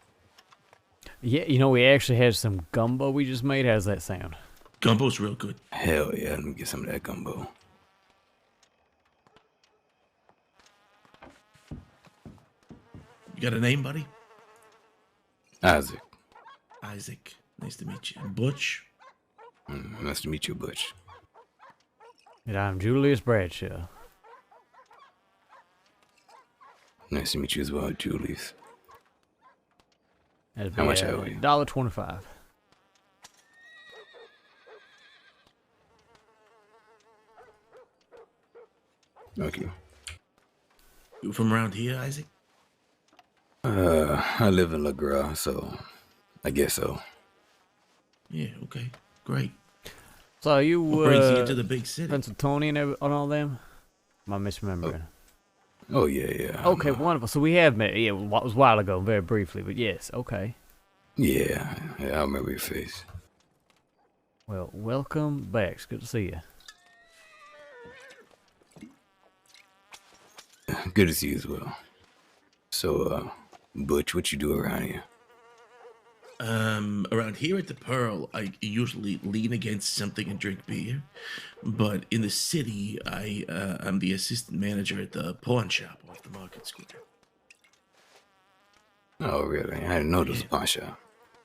Yeah, we actually had some gumbo we just made. How's that sound? Gumbo's real good. Hell yeah, let me get some of that gumbo. You got a name, buddy? Isaac. Isaac. Nice to meet you. Butch? Nice to meet you, Butch. And I'm Julius Bradshaw. Nice to meet you as well, Julius. That'd How be, much I owe you? $1.25. Thank you. You from around here, Isaac? I live in LaGras, so I guess so. Yeah, okay. Great. So are you What brings you into the big city? Pennsylvania on all them? Am I misremembering? Oh, yeah. Okay, wonderful. So we have met. Yeah, it was a while ago, very briefly, but yes, okay. Yeah, I remember your face. Well, welcome back. It's good to see you. Good to see you as well. So, Butch, what you do around here? Around here at the Pearl, I usually lean against something and drink beer. But in the city, I'm the assistant manager at the pawn shop off the Market Square. Oh, really? I didn't know there was a pawn shop.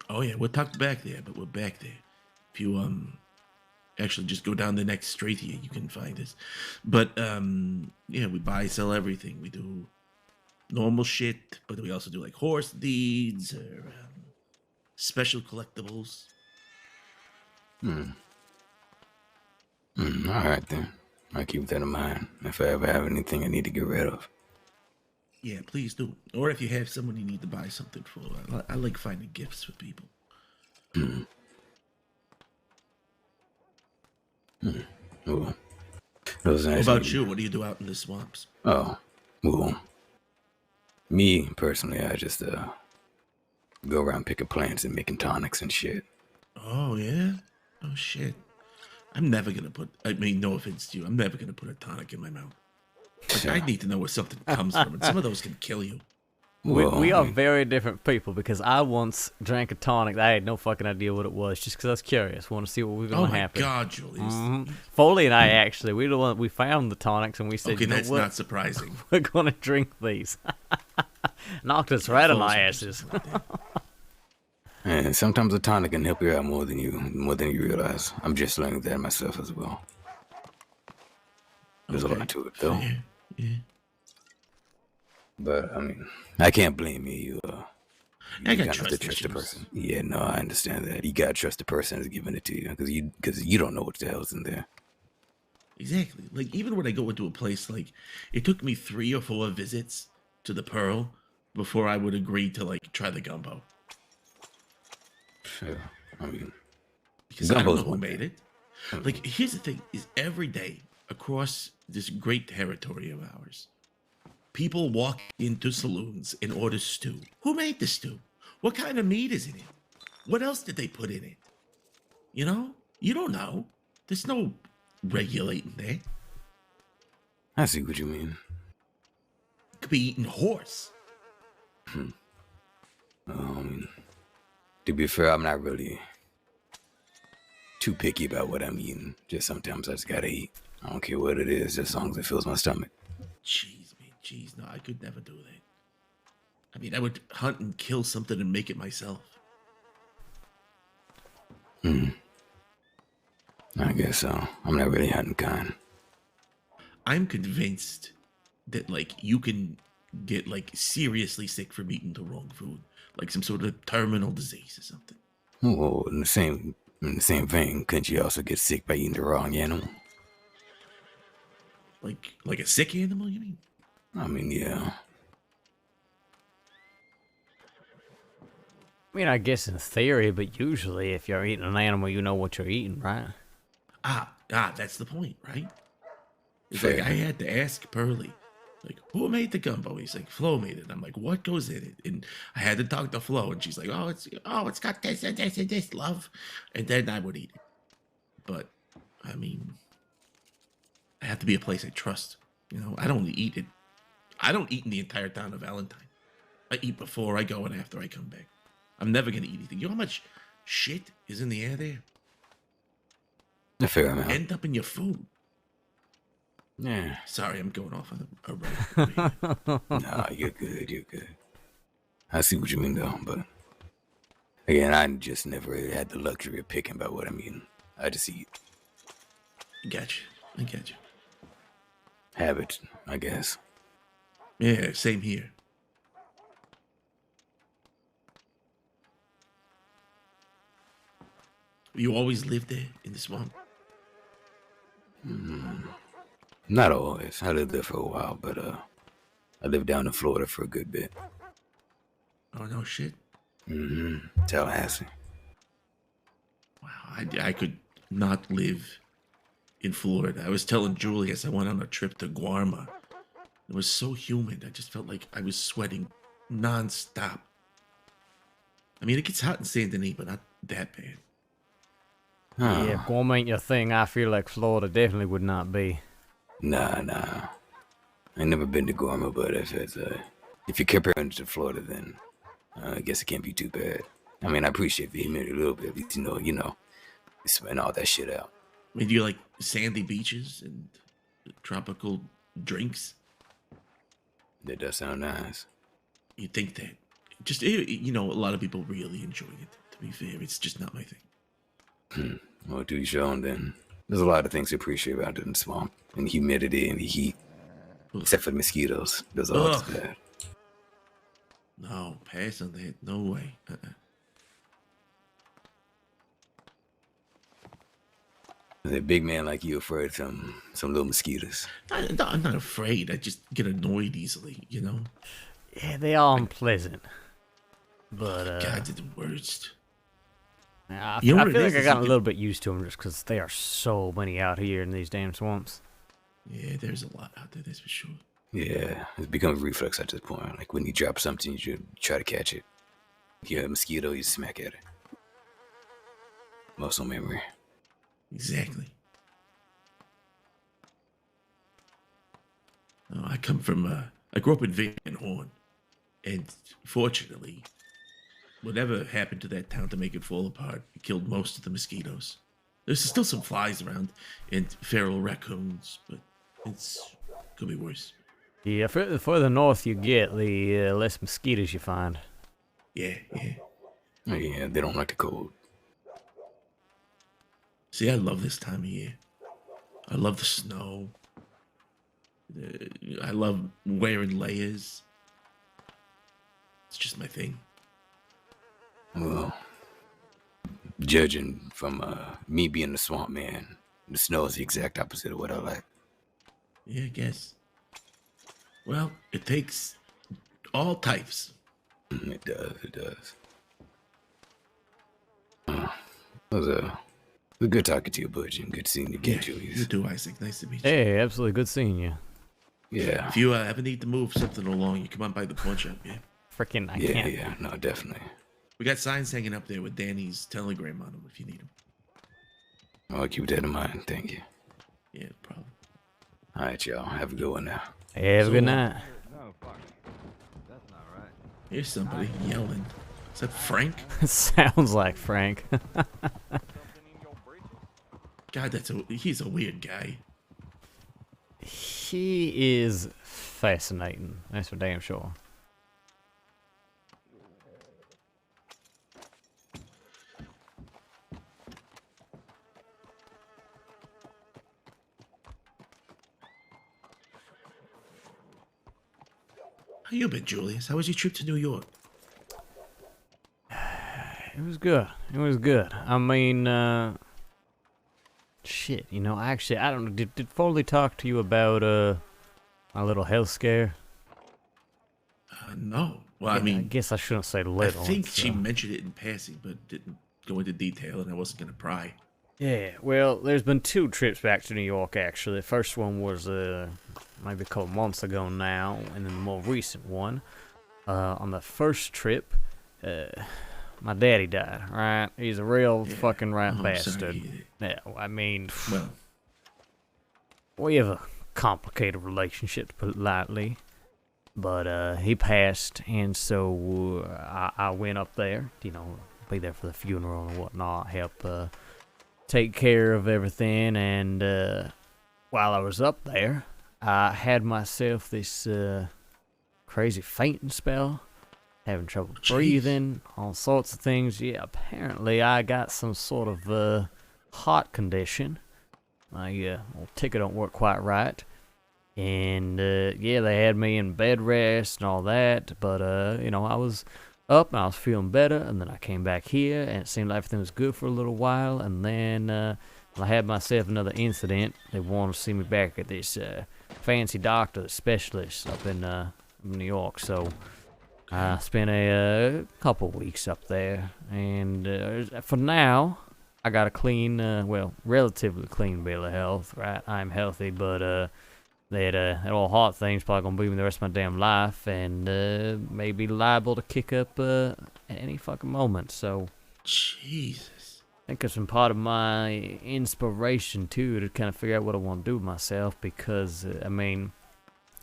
Oh yeah, we're tucked back there, but we're back there. If you actually just go down the next street here, you can find us. But yeah, we buy, sell everything. We do normal shit, but we also do like horse deeds or special collectibles. All right then. I'll keep that in mind if I ever have anything I need to get rid of. Yeah, please do. Or if you have someone you need to buy something for, I like finding gifts for people. Well, that was nice. What about you? What do you do out in the swamps? Oh, well, me personally, I just go around picking plants and making tonics and shit. Oh yeah. Oh shit. I'm never gonna put. I mean, no offense to you. I'm never gonna put a tonic in my mouth. Like, I need to know where something comes from, and some of those can kill you. Well, We are very different people because I once drank a tonic. I had no fucking idea what it was, just because I was curious. Want to see what was Oh going to my happen. God, Julius. Foley and I actually, we found the tonics and we said, Okay, you know that's what? not surprising. We're going to drink these. Knocked us right on our asses. and sometimes a tonic can help you out more than you realize. I'm just learning that myself as well. There's a lot to it, though. Yeah. But I mean, I can't blame you. I got gotta have trust to trust the issues. person. Yeah, no, I understand that. You gotta trust the person that's giving it to you, because you don't know what the hell's in there. Exactly. Like, even when I go into a place, like, it took me 3 or 4 visits to the Pearl before I would agree to, like, try the gumbo. Sure. I mean, Because I don't Gumbo's know who one made thing. it. Like, here's the thing, is every day across this great territory of ours, people walk into saloons and order stew. Who made the stew? What kind of meat is in it? What else did they put in it? You know? You don't know. There's no regulating that. I see what you mean. Could be eating horse. To be fair, I'm not really too picky about what I'm eating. Just sometimes I just gotta eat. I don't care what it is, just as long as it fills my stomach. Jeez, man. Jeez, no, I could never do that. I mean, I would hunt and kill something and make it myself. I guess so. I'm not really hunting kind. I'm convinced that, like, you can get, like, seriously sick from eating the wrong food. Like some sort of terminal disease or something. Well, in the same vein, couldn't you also get sick by eating the wrong animal? Like a sick animal, you mean? I mean, yeah. I mean, I guess in theory, but usually if you're eating an animal, you know what you're eating, right? That's the point, right? It's Fair. like I had to ask Pearly, like, who made the gumbo? He's like, Flo made it. I'm like, what goes in it? And I had to talk to Flo, and she's like, it's got this and this and this, love. And then I would eat it. But I mean, I have to be a place I trust. You know, I don't eat it. I don't eat in the entire town of Valentine. I eat before I go and after I come back. I'm never gonna eat anything. You know how much shit is in the air there? A fair amount. End up in your food. Yeah. Sorry, I'm going off on a road. Nah, you're good. I see what you mean, though, but again, I just never really had the luxury of picking about what I'm eating. I just eat. I got you. Habit, I guess. Yeah, same here. You always lived there in the swamp? Not always. I lived there for a while, but I lived down in Florida for a good bit. Oh, no shit. Tallahassee. Wow, I could not live in Florida. I was telling Julius I went on a trip to Guarma. It was so humid. I just felt like I was sweating nonstop. I mean, it gets hot in Saint Denis, but not that bad. Huh. Yeah, if Guam ain't your thing, I feel like Florida definitely would not be. Nah. I ain't never been to Gorma, but if you're comparing it to Florida, then I guess it can't be too bad. I mean, I appreciate the humidity a little bit. At least, you know, sweating all that shit out. I mean, do you like sandy beaches and tropical drinks? That does sound nice. You think that? Just, you know, a lot of people really enjoy it. To be fair, it's just not my thing. Well, to each own then. There's a lot of things to appreciate about it in the swamp. And the humidity and the heat. Except for the mosquitoes. Those are always bad. No, pass on that. No way. Is a big man like you afraid of some little mosquitoes? I'm not afraid. I just get annoyed easily, you know? Yeah, they are unpleasant. But, God, they're the worst. I You know what feel it like is? I got a little bit used to them just because there are so many out here in these damn swamps. Yeah, there's a lot out there, that's for sure. Yeah, it's become a reflex at this point. Like when you drop something, you should try to catch it. If you have a mosquito, you smack at it. Muscle memory. Exactly. Oh, I come from, I grew up in Van Horn. And fortunately, whatever happened to that town to make it fall apart, it killed most of the mosquitoes. There's still some flies around and feral raccoons, but could be worse. Yeah, the further north you get, the less mosquitoes you find. Yeah. Oh, yeah, they don't like the cold. See, I love this time of year. I love the snow. I love wearing layers. It's just my thing. Well, judging from me being the swamp man, the snow is the exact opposite of what I like. Yeah, I guess. Well, it takes all types. It does. It was good talking to you, Butch, and good seeing you again, Julius. You too, Isaac. Nice to meet you. Hey, absolutely good seeing you. Yeah. If you ever need to move something along, you come on by the pawn shop, yeah? Freaking, I can't. Yeah, no, definitely. We got signs hanging up there with Danny's telegram on them if you need them. I'll keep that in mind. Thank you. Yeah, no problem. All right, y'all. Have a good one now. Hey, have a good night. Here's somebody yelling. Is that Frank? Sounds like Frank. God, he's a weird guy. He is fascinating. That's for damn sure. How you been, Julius? How was your trip to New York? It was good. It was good. I mean, shit, you know, actually, I don't know. Did Foley talk to you about, my little health scare? No. Well, Yeah, I mean, I guess I shouldn't say little. I think it's, she mentioned it in passing, but didn't go into detail, and I wasn't going to pry. Yeah, well, there's been 2 trips back to New York, actually. The first one was, maybe a couple months ago now, and then the more recent one. On the first trip, my daddy died, right? He's a real fucking right Oh, I'm bastard. sorry to hear Yeah, I mean, Well, we have a complicated relationship, to put it lightly. But he passed, and so I went up there, you know, be there for the funeral and whatnot, help take care of everything. And while I was up there, I had myself this crazy fainting spell, having trouble breathing, all sorts of things. Yeah, apparently I got some sort of heart condition. My little ticker don't work quite right. And yeah, they had me in bed rest and all that, but you know, I was up and I was feeling better, and then I came back here and it seemed like everything was good for a little while, and then I had myself another incident. They wanted to see me back at this fancy doctor specialist up in New York, so I spent a couple weeks up there, and for now I got a clean, well, relatively clean bill of health, right? I'm healthy, but that old heart thing's probably gonna be me the rest of my damn life, and may be liable to kick up at any fucking moment. So, Jesus. I think it's been part of my inspiration too to kind of figure out what I want to do with myself. Because I mean,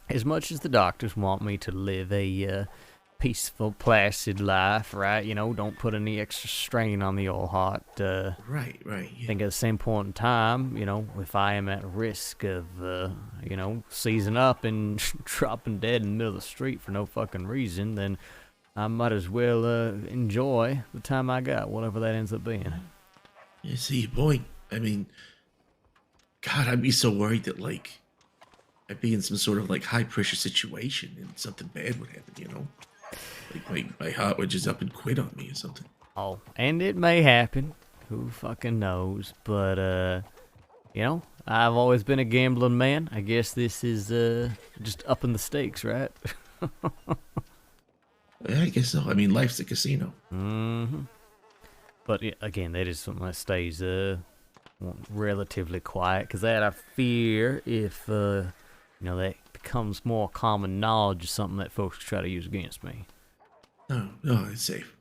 as much as the doctors want me to live a peaceful, placid life, right? You know, don't put any extra strain on the old heart. Right. Yeah. I think at the same point in time, you know, if I am at risk of, you know, seizing up and dropping dead in the middle of the street for no fucking reason, then I might as well enjoy the time I got, whatever that ends up being. You see your point. I mean, God, I'd be so worried that, like, I'd be in some sort of, like, high-pressure situation and something bad would happen, you know? Like, my heart would just up and quit on me or something. Oh, and it may happen. Who fucking knows? But, you know, I've always been a gambling man. I guess this is just upping the stakes, right? Yeah, I guess so. I mean, life's a casino. Mm-hmm. But, yeah, again, that is something that stays relatively quiet. Because that I fear if, you know, that becomes more common knowledge, is something that folks try to use against me. No, it's safe.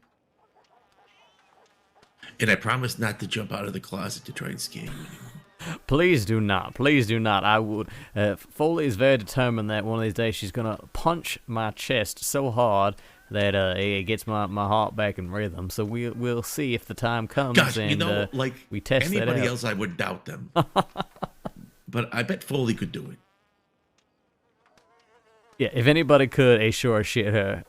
And I promise not to jump out of the closet to try and scare you anymore. Please do not. Please do not. I would. Foley is very determined that one of these days she's going to punch my chest so hard that it gets my heart back in rhythm. So we'll see if the time comes. Gosh, and, you know, like we test anybody that out. else, I would doubt them. But I bet Foley could do it. Yeah, if anybody could, a sure shit her.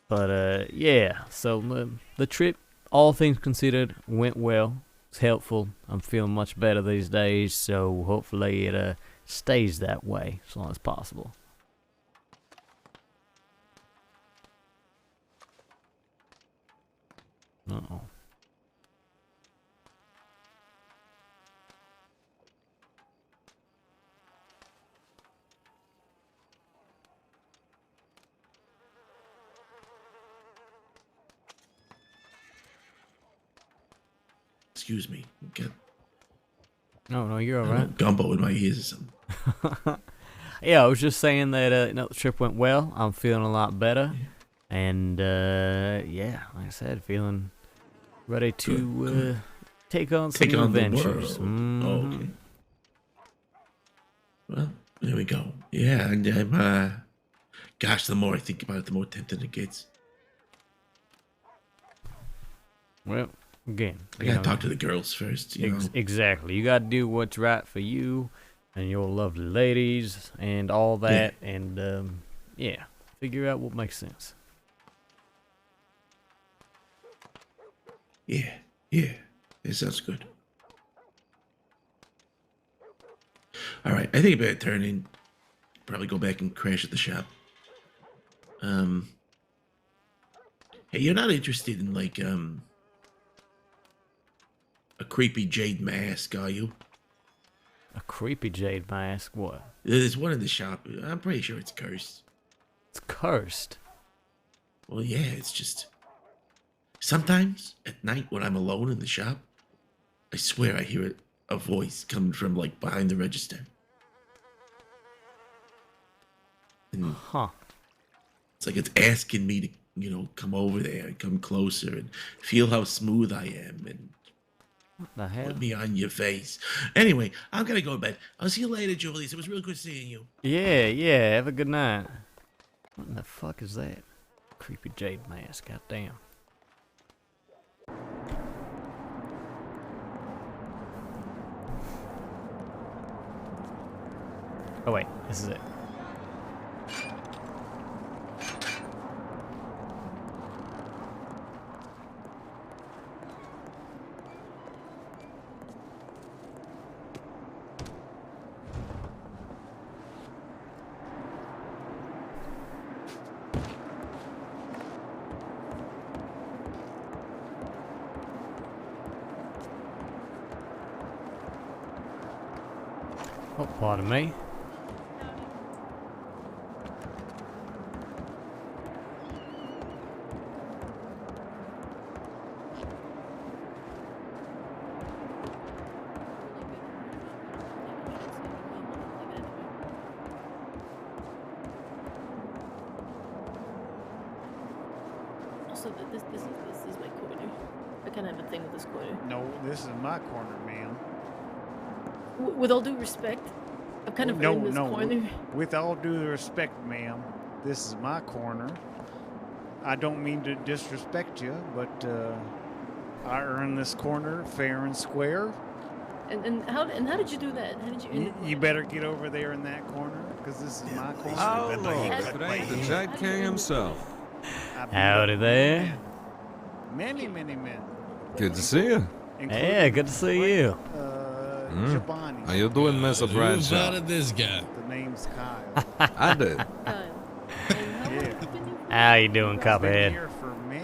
But, yeah, so the trip, all things considered, went well. It's helpful. I'm feeling much better these days, so hopefully it stays that way as long as possible. Uh-oh. Excuse me. Get No, you're all right. gumbo in my ears or something. Yeah, I was just saying that the trip went well. I'm feeling a lot better. And, yeah, like I said, feeling ready to Good. take on some Take on adventures. the world. Oh, Mhm. okay. Well, there we go. Yeah, and I'm, gosh, the more I think about it, the more tempting it gets. Well, again, I you gotta know, talk to the girls first, you know. exactly. You got to do what's right for you and your lovely ladies and all that. And, yeah, figure out what makes sense. Yeah, it sounds good. All right, I think I better turn in. Probably go back and crash at the shop. Hey, you're not interested in like a creepy jade mask, are you? A creepy jade mask? What? There's one in the shop. I'm pretty sure it's cursed. It's cursed. Well, yeah, it's just sometimes at night when I'm alone in the shop, I swear I hear a voice coming from like behind the register. And Huh. it's like it's asking me to, you know, come over there and come closer and feel how smooth I am and What the hell? put me on your face. Anyway, I'm gonna go to bed. I'll see you later, Julius. It was real good seeing you. Yeah. Have a good night. What the fuck is that? Creepy jade mask. Goddamn. Oh wait, this is it. Oh, pardon me. Also, this is my corner. I kind of have a thing with this corner. No, this is my corner, ma'am. With all due respect, I've kind of earned this corner. With all due respect, ma'am, this is my corner. I don't mean to disrespect you, but I earned this corner fair and square. And how did you do that? How did you? You better get over there in that corner, because this is my corner. Oh, Lord, the Jade King himself. Howdy there. Many men. Good to see you. Yeah, good to see you. Jabani. How you doing, Mr. Bradshaw? Who invited this guy? The name's Kyle. I did. How you doing, Copperhead?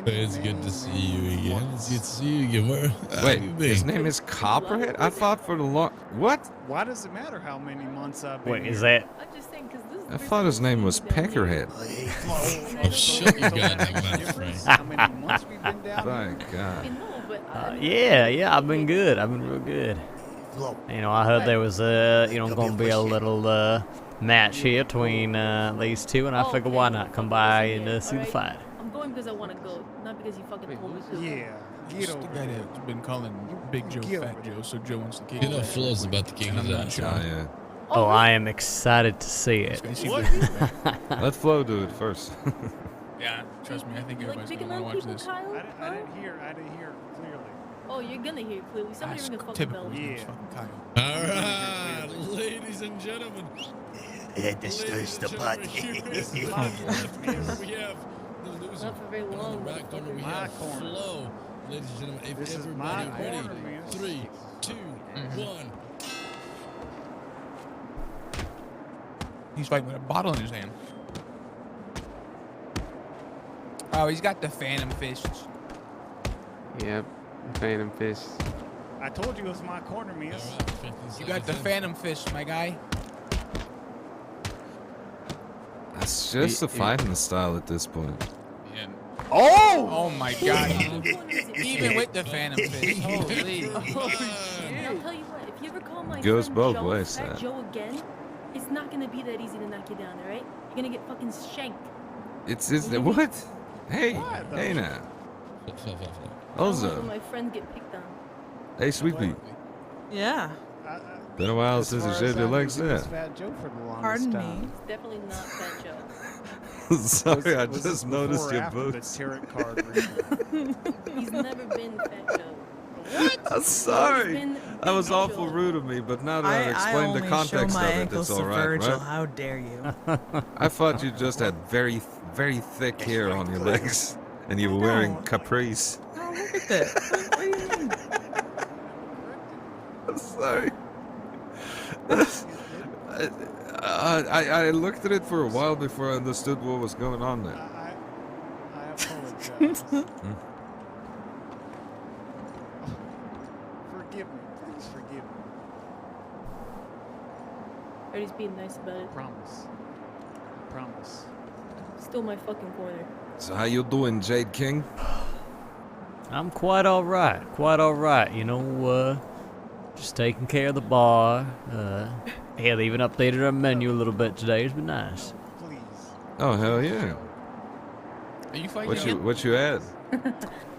It's good to see you again. It's good to see you again. Where Wait, have you been? his name is Copperhead? I thought for the long... What? Why does it matter how many months I've been Wait, here? is that... I'm just saying, because this is I thought his name was Peckerhead. Oh, shut your goddamn mouth, Frank. How many months we've been down here? Thank God. No, but yeah, I've been good. I've been real good. You know, I heard there was going to be a little match here between these two, and I figured why not come by and see the fight. I'm going because I want to go, not because you fucking told me to. Yeah, get over The guy there. that's been calling Big Joe Get Fat over Joe, so Joe wants to kick You his know ass. Flo's about to kick And I'm his not ass. sure. Oh, yeah. Oh, I am excited to see it. This guy seems like a big Let Flo do it first. Yeah, trust me, I think You like everybody's picking gonna on want to watch people, this. Kyle? I Huh? didn't hear clearly. Oh, you're gonna hear clearly. Somebody That's ring a fucking typical. bell. His name's Yeah. fucking Kyle. All right, ladies and gentlemen. This is the party. This is On my the left here, we have the loser. Not for very On long, the right corner, we My have corner. Flo. Ladies and gentlemen, if This is everybody my ready, corner, man. 3, 2, 1. He's fighting with a bottle in his hand. Oh, he's got the phantom fists. Yep, Phantom Fist. I told you it was my corner, miss. All right, 15 You got the seconds in. phantom fists, my guy. That's just a fighting style at this point. Yeah. Oh! Oh my god. Even with the phantom fist. Holy. And I'll tell you what, if you ever call my Goes friend both Joe, ways, Fat that. Joe again, it's not gonna be that easy to knock you down, alright? You're gonna get fucking shanked. It's what? Hey, What the- hey now. Flo. I don't like when Also, my friends get picked on. hey, sweetie. Yeah. Been a while since you shaved your legs there. Fat Joe for the longest Pardon time. me. It's definitely not Fat Joe. Sorry, I Was just this noticed before or your after the boots. tarot card reading? He's never been Fat Joe. I'm sorry. been That was Big awful Joe. rude of me, but now that I've I explained only the show context my of it, ankles it's to all right, Virgil. right? How dare you? I thought you just had very thick hair on your legs, and you were wearing capris. Oh, look at that. What do you mean? I'm sorry. I looked at it for a while before I understood what was going on there. I apologize. Forgive me, please forgive me. Eddie's being nice about it. Promise. I promise. Still my fucking corner. So how you doing, Jade King? I'm quite all right. You know, just taking care of the bar. Hell, they even updated our menu a little bit today. It's been nice. Please. Oh hell yeah! Are you fighting What you had?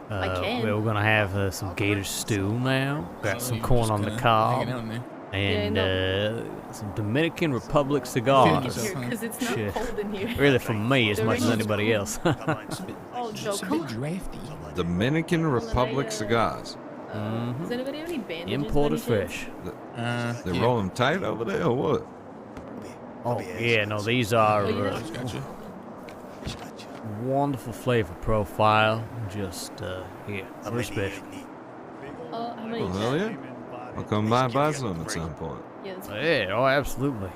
I can. We're gonna have some gator stew now. Got some you corn just on the kinda cob. hanging out in there. And Yeah, some Dominican Republic Feeling cigars. yourself, huh? Because it's not Shit. cold in here. Really for me as They're much as really anybody cool. else. Oh, Joe, It's a come bit on. drafty. Dominican Republic cigars. Does anybody have any bandages? Imported by any chance? fish. They roll them tight over there, or what? Oh yeah, no, these are Gotcha. wonderful flavor profile. Just here, respect. How many? Oh hell yeah! I'll come by and buy some at some point. Yeah, that's Yeah, oh absolutely.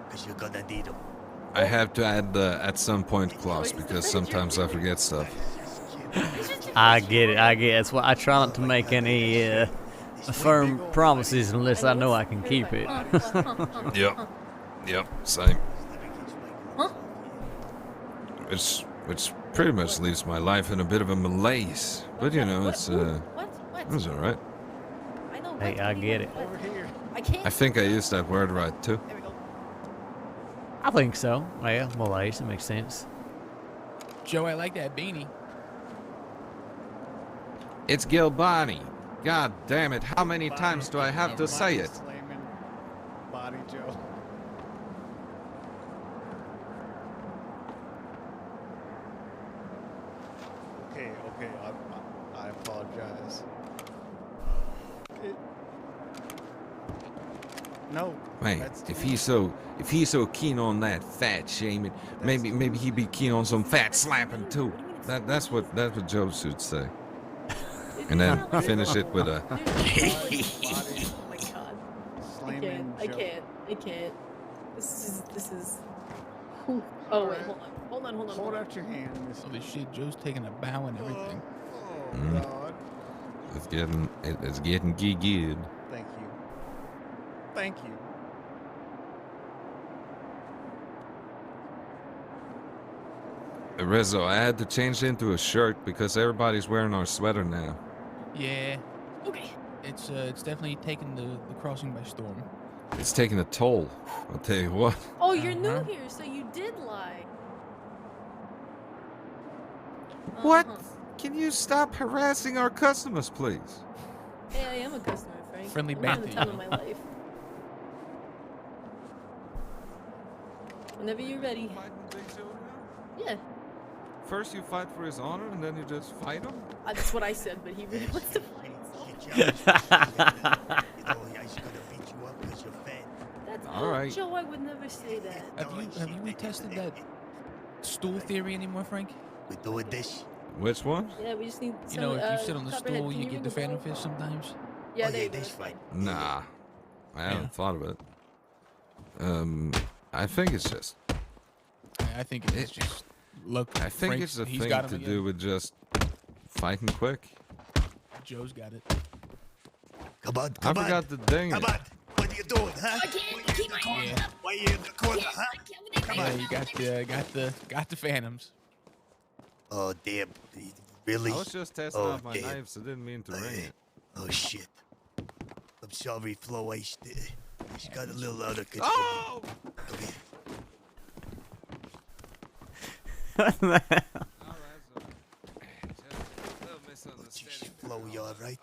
Because you're gonna need them. I have to add the at some point clause because sometimes I forget stuff. I get it. That's why I try not to make any firm promises unless I know I can keep it. Yep, same. Huh? Which pretty much leaves my life in a bit of a malaise. But you know, it's What? it's alright. I know. Hey, I get it. Over here. I can't. I think I used that word right too. There we go. I think so. Yeah, malaise, it makes sense. Joe, I like that beanie. It's Gilbani. God damn it, how many times do I have to say it? Slamming Body Joe. Okay, I apologize. No. Man, that's if too he's so keen on that fat shaming, maybe he'd be keen on some fat slapping too. That's what Joe should say. And then finish it with a Oh my god. Slamming I Joe. can't. This is. Whew. Oh wait, hold on. Hold out your hand, Miss. Holy shit, Joe's taking a bow and everything. Oh God. it's getting good. Thank you. Rizzo, I had to change into a shirt because everybody's wearing our sweater now. Yeah. Okay. It's definitely taking the crossing by storm. It's taking a toll. I'll tell you what. Oh, you're new here, so you did lie. What? Can you stop harassing our customers, please? Hey, I am a customer, Frank. Friendly I'm having the banter, time of my life. Whenever you're ready. Yeah. First you fight for his honor, and then you just fight him? That's what I said, but he really wants to fight. That's All right. Joe, I would never say that. Have you retested that stool theory anymore, Frank? We doing this? Which one? Yeah, we just need You know, some, if you sit on the Copperhead, stool, can you ring get the the bell? phantom fish sometimes. Yeah, there you go. That's fine. Nah. I haven't thought of it. I think it's just... I think it's just look. I think Frank, it's a he's thing got him to again. do with just fighting quick. Joe's got it. Come on, I forgot the dang Come it. on. What are you doing, huh? I can't keep my hands up. Why are you in the corner, huh? Come Yeah, on. you got the phantoms. Oh, damn. Really? I was just testing Oh, out my damn. knives. I didn't mean to ring it. Oh, shit. I'm sorry, Flo. I got a little out of control. Oh! Come here. Jeez, Flo, you all right?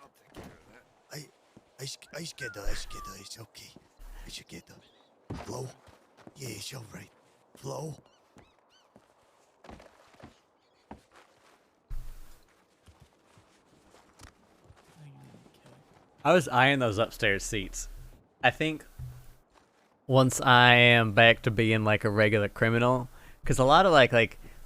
I scared her. It's okay. I should get her. Flo? Yeah, it's all right. Flo? I was eyeing those upstairs seats. I think once I am back to being like a regular criminal, because a lot of like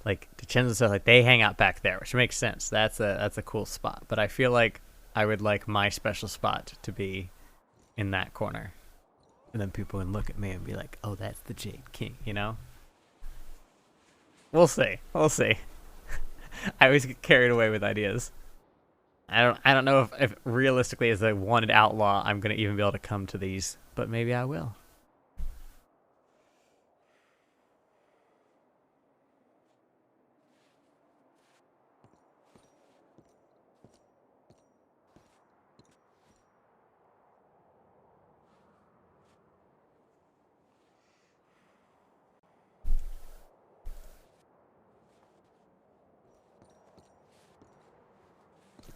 detention and stuff, like they hang out back there, which makes sense. That's a cool spot. But I feel like I would like my special spot to be in that corner, and then people would look at me and be like, "Oh, that's the Jade King," you know. We'll see. I always get carried away with ideas. I don't know if realistically as a wanted outlaw I'm gonna even be able to come to these, but maybe I will.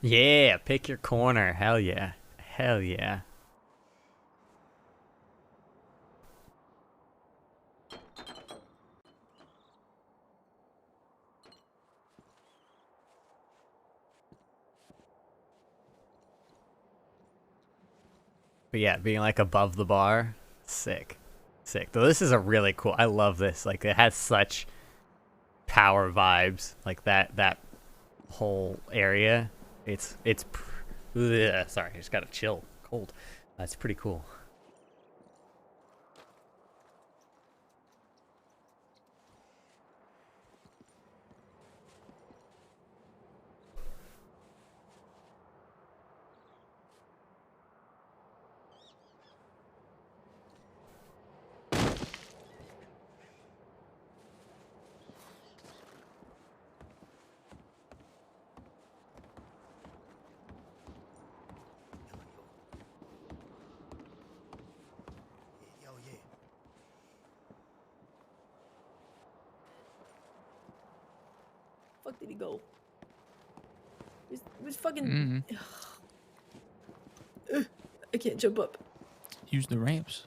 Yeah, pick your corner. Hell yeah. Hell yeah. But yeah, being like above the bar, sick. Sick. Though this is a really cool, I love this. Like it has such power vibes. Like that whole area. Sorry, I just got a chill. Cold. That's pretty cool. fuck did he go? Where's fucking... I can't jump up. Use the ramps.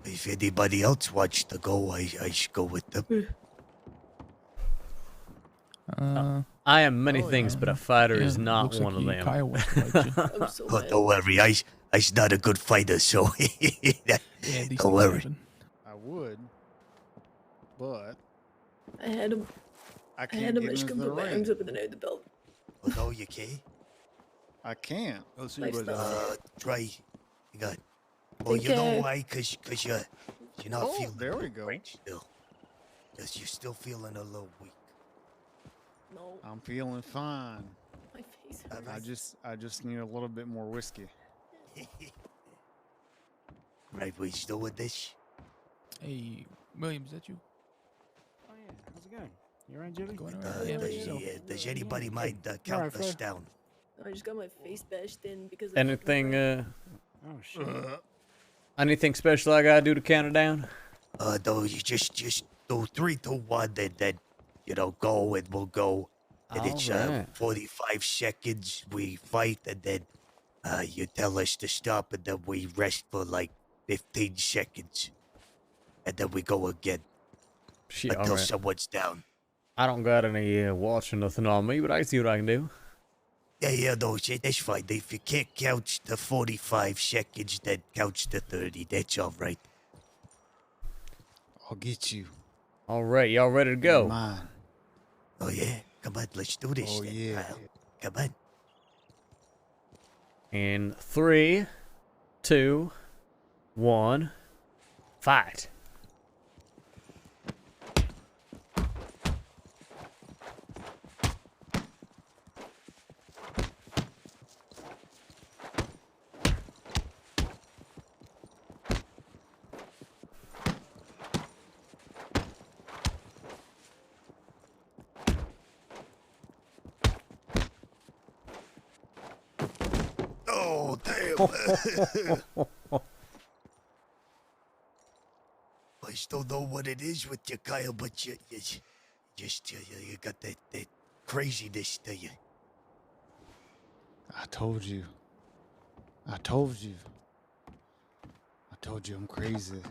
If anybody else wants to go, I should go with them. I am many things, but a fighter is not looks one like of them. Kyle wants to fight you. I'm so Oh, mad. don't worry, I's not a good fighter, so don't worry. I would, but I had him. I I can't had him. get I just into couldn't the put my ring. arms up and then I had the belt. Oh, no, you can't. I can't. Try. You got. Well, you know why? Cause you're not feeling. There we go. Still, cause you're still feeling a little weak. No. I'm feeling fine. My face hurts. I just need a little bit more whiskey. Right, we still with this? Hey, William, is that you? Oh yeah, how's it going? You alright, Julie? Going alright? Does anybody mind count us down? I just got my face bashed in because of Anything, Oh shit. anything special I gotta do to count it down? No, you just do 3, 2, 1, then go and we'll go. And it's Alright. 45 seconds. We fight, and then you tell us to stop, and then we rest for like 15 seconds, and then we go again Shit, until alright. someone's down. I don't got any watch or nothing on me, but I can see what I can do. Yeah, no, that's fine. If you can't count the 45 seconds, then count to 30. That's all right. I'll get you. Alright, y'all ready to go? Mine. Oh yeah, come on, let's do this. Oh then, yeah. Kyle. Come on. In 3, 2, 1, fight. Oh, damn. I still know what it is with you, Kyle, but you got that craziness to you. I told you. I told you. I told you I'm crazy.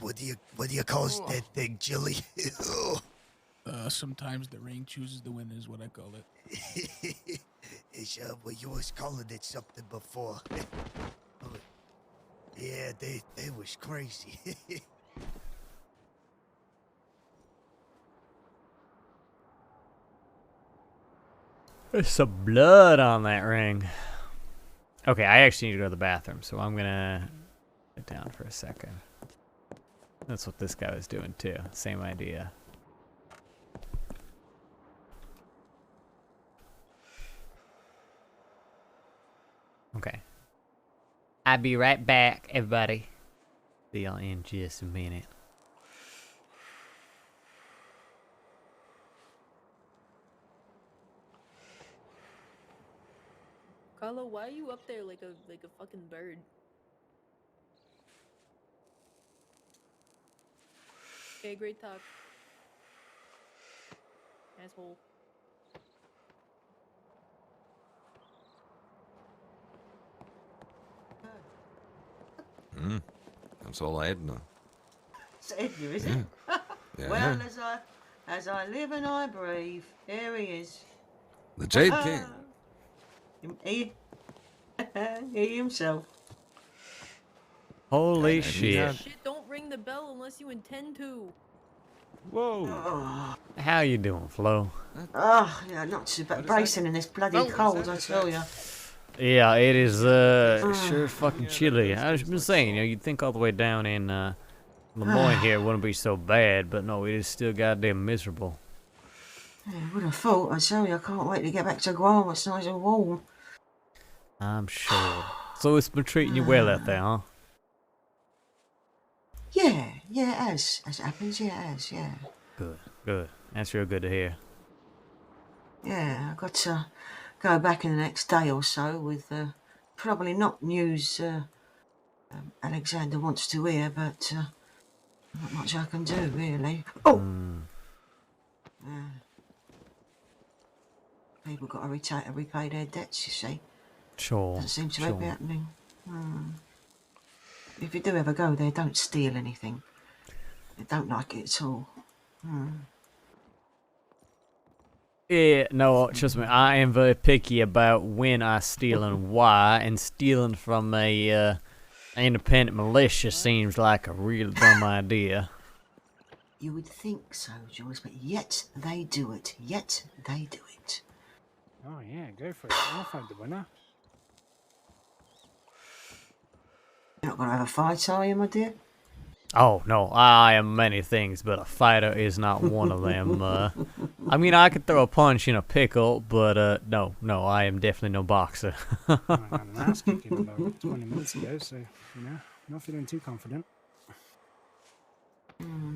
What do you call that thing, Jilly? Sometimes the ring chooses the winner is what I call it. Well, you was calling it something before. Yeah, they was crazy. There's some blood on that ring. Okay, I actually need to go to the bathroom, so I'm gonna sit down for a second. That's what this guy was doing too. Same idea. Okay. I'll be right back, everybody. See y'all in just a minute. Carlo, why are you up there like a fucking bird? Okay, great talk. Asshole. That's all I had to know. It's Edgar, is it? Yeah. Well, as I live and I breathe, there he is. The Jade King. He himself. Holy shit. Shit, don't ring the bell unless you intend to. Whoa. How you doing, Flo? Oh, yeah, not too bad. Bracing in this bloody cold, I tell you. Yeah, it is sure fucking chilly. I've been saying, you'd think all the way down in Lemoyne here it wouldn't be so bad, but no, it is still goddamn miserable. Yeah, I would have thought, I tell you, I can't wait to get back to Guam. It's nice and warm. I'm sure. So it's been treating you well out there, huh? Yeah, it has. As it happens, yeah, it has, yeah. Good. That's real good to hear. Yeah, I've got to go back in the next day or so with probably not news Alexander wants to hear, but Not much I can do, really. Oh! Yeah. People got to repay their debts, you see. Sure. Doesn't seem to sure. be happening. If you do ever go there, don't steal anything. I don't like it at all. Yeah, no, trust me, I am very picky about when I steal and why, and stealing from a independent militia seems like a real dumb idea. You would think so, Julius, but yet they do it. Yet they do it. Oh yeah, go for it. I'll find the winner. You're not going to have a fight, are you, my dear? Oh, no, I am many things, but a fighter is not one of them. I mean, I could throw a punch in a pickle, but no, I am definitely no boxer. I had an ass kicking about 20 minutes ago, so, not feeling too confident.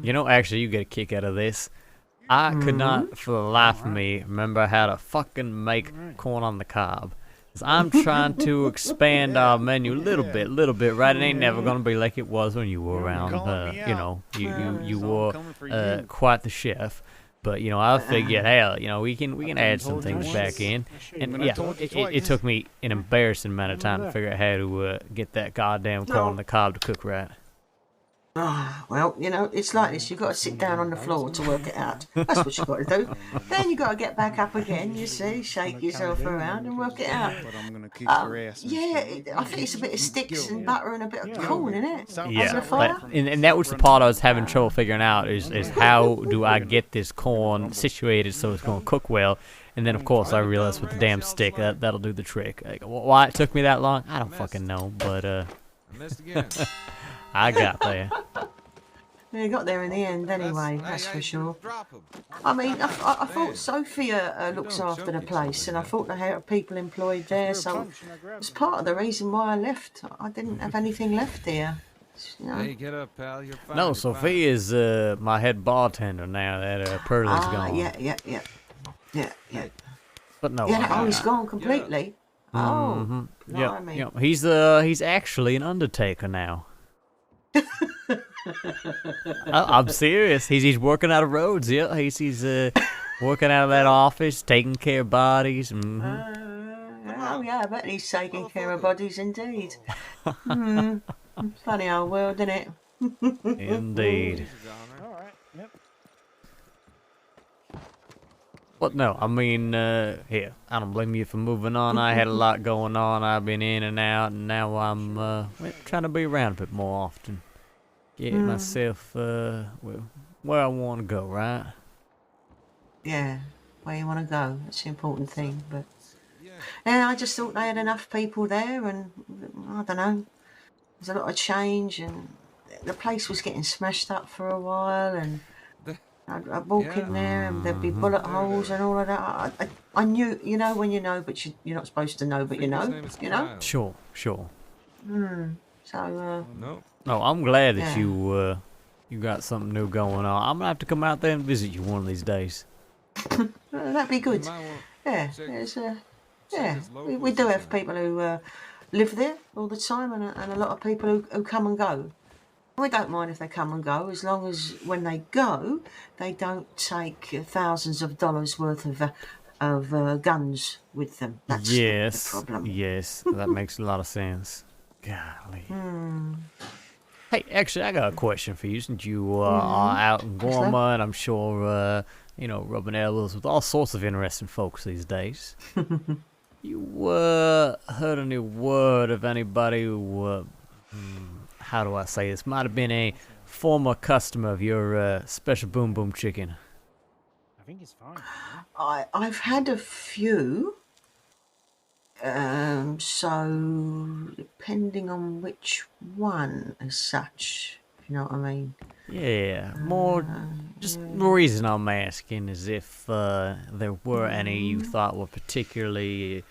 You know, actually, you get a kick out of this. I could not, for the life of me, remember how to fucking make corn on the cob. 'Cause I'm trying to expand our menu a little bit, right? It ain't never gonna be like it was when you were around. You were quite the chef. But I figured, hell, we can add some things back in. And yeah, it took me an embarrassing amount of time to figure out how to get that goddamn corn on the cob to cook right. Well, it's like this. You've got to sit down on the floor to work it out. That's what you've got to do. Then you've got to get back up again, you see, shake yourself around and work it out. But I'm going to kick your ass. Yeah, I think it's a bit of sticks and butter and a bit of corn in it. Yeah, and that was the part I was having trouble figuring out is how do I get this corn situated so it's going to cook well. And then, of course, I realized with the damn stick, that'll do the trick. Like, why it took me that long, I don't fucking know, but I got there. You got there in the end anyway, that's for sure. I mean, I thought Sophia looks after the place, and I thought they had people employed there, so it was part of the reason why I left. I didn't have anything left here. Hey, get up, pal. You're fine. No, Sophia's my head bartender now that Pearlie's gone. Yeah. But no. Yeah, he's gone completely. Oh, blimey. Yeah. He's actually an undertaker now. I'm serious. He's working out of roads. Yeah, he's working out of that office, taking care of bodies. Oh yeah, I bet he's taking care of bodies indeed. Funny old world, isn't it? Indeed. All right. Yep. But no, I mean, here, I don't blame you for moving on. I had a lot going on. I've been in and out, and now I'm trying to be around a bit more often. Get myself where I want to go, right? Yeah, where you want to go. That's the important thing. But yeah, I just thought they had enough people there, and I don't know. There's a lot of change, and the place was getting smashed up for a while, and I'd walk in there, and there'd be bullet holes and all of that. I knew, when you know, but you're not supposed to know, but you know. Sure. So. No, I'm glad that you got something new going on. I'm gonna have to come out there and visit you one of these days. That'd be good. Yeah, we do have people who live there all the time, and a lot of people who come and go. We don't mind if they come and go, as long as when they go, they don't take thousands of dollars worth of guns with them. That's the problem. Yes, that makes a lot of sense. Golly. Hey, actually, I got a question for you, since you are out in Gorma, and I'm sure, rubbing elbows with all sorts of interesting folks these days. You heard any word of anybody who, how do I say this, might have been a former customer of your special Boom Boom Chicken? I think it's fine. I've had a few. So depending on which one as such, if you know what I mean. Yeah, more just the reason I'm asking is if there were any you thought were particularly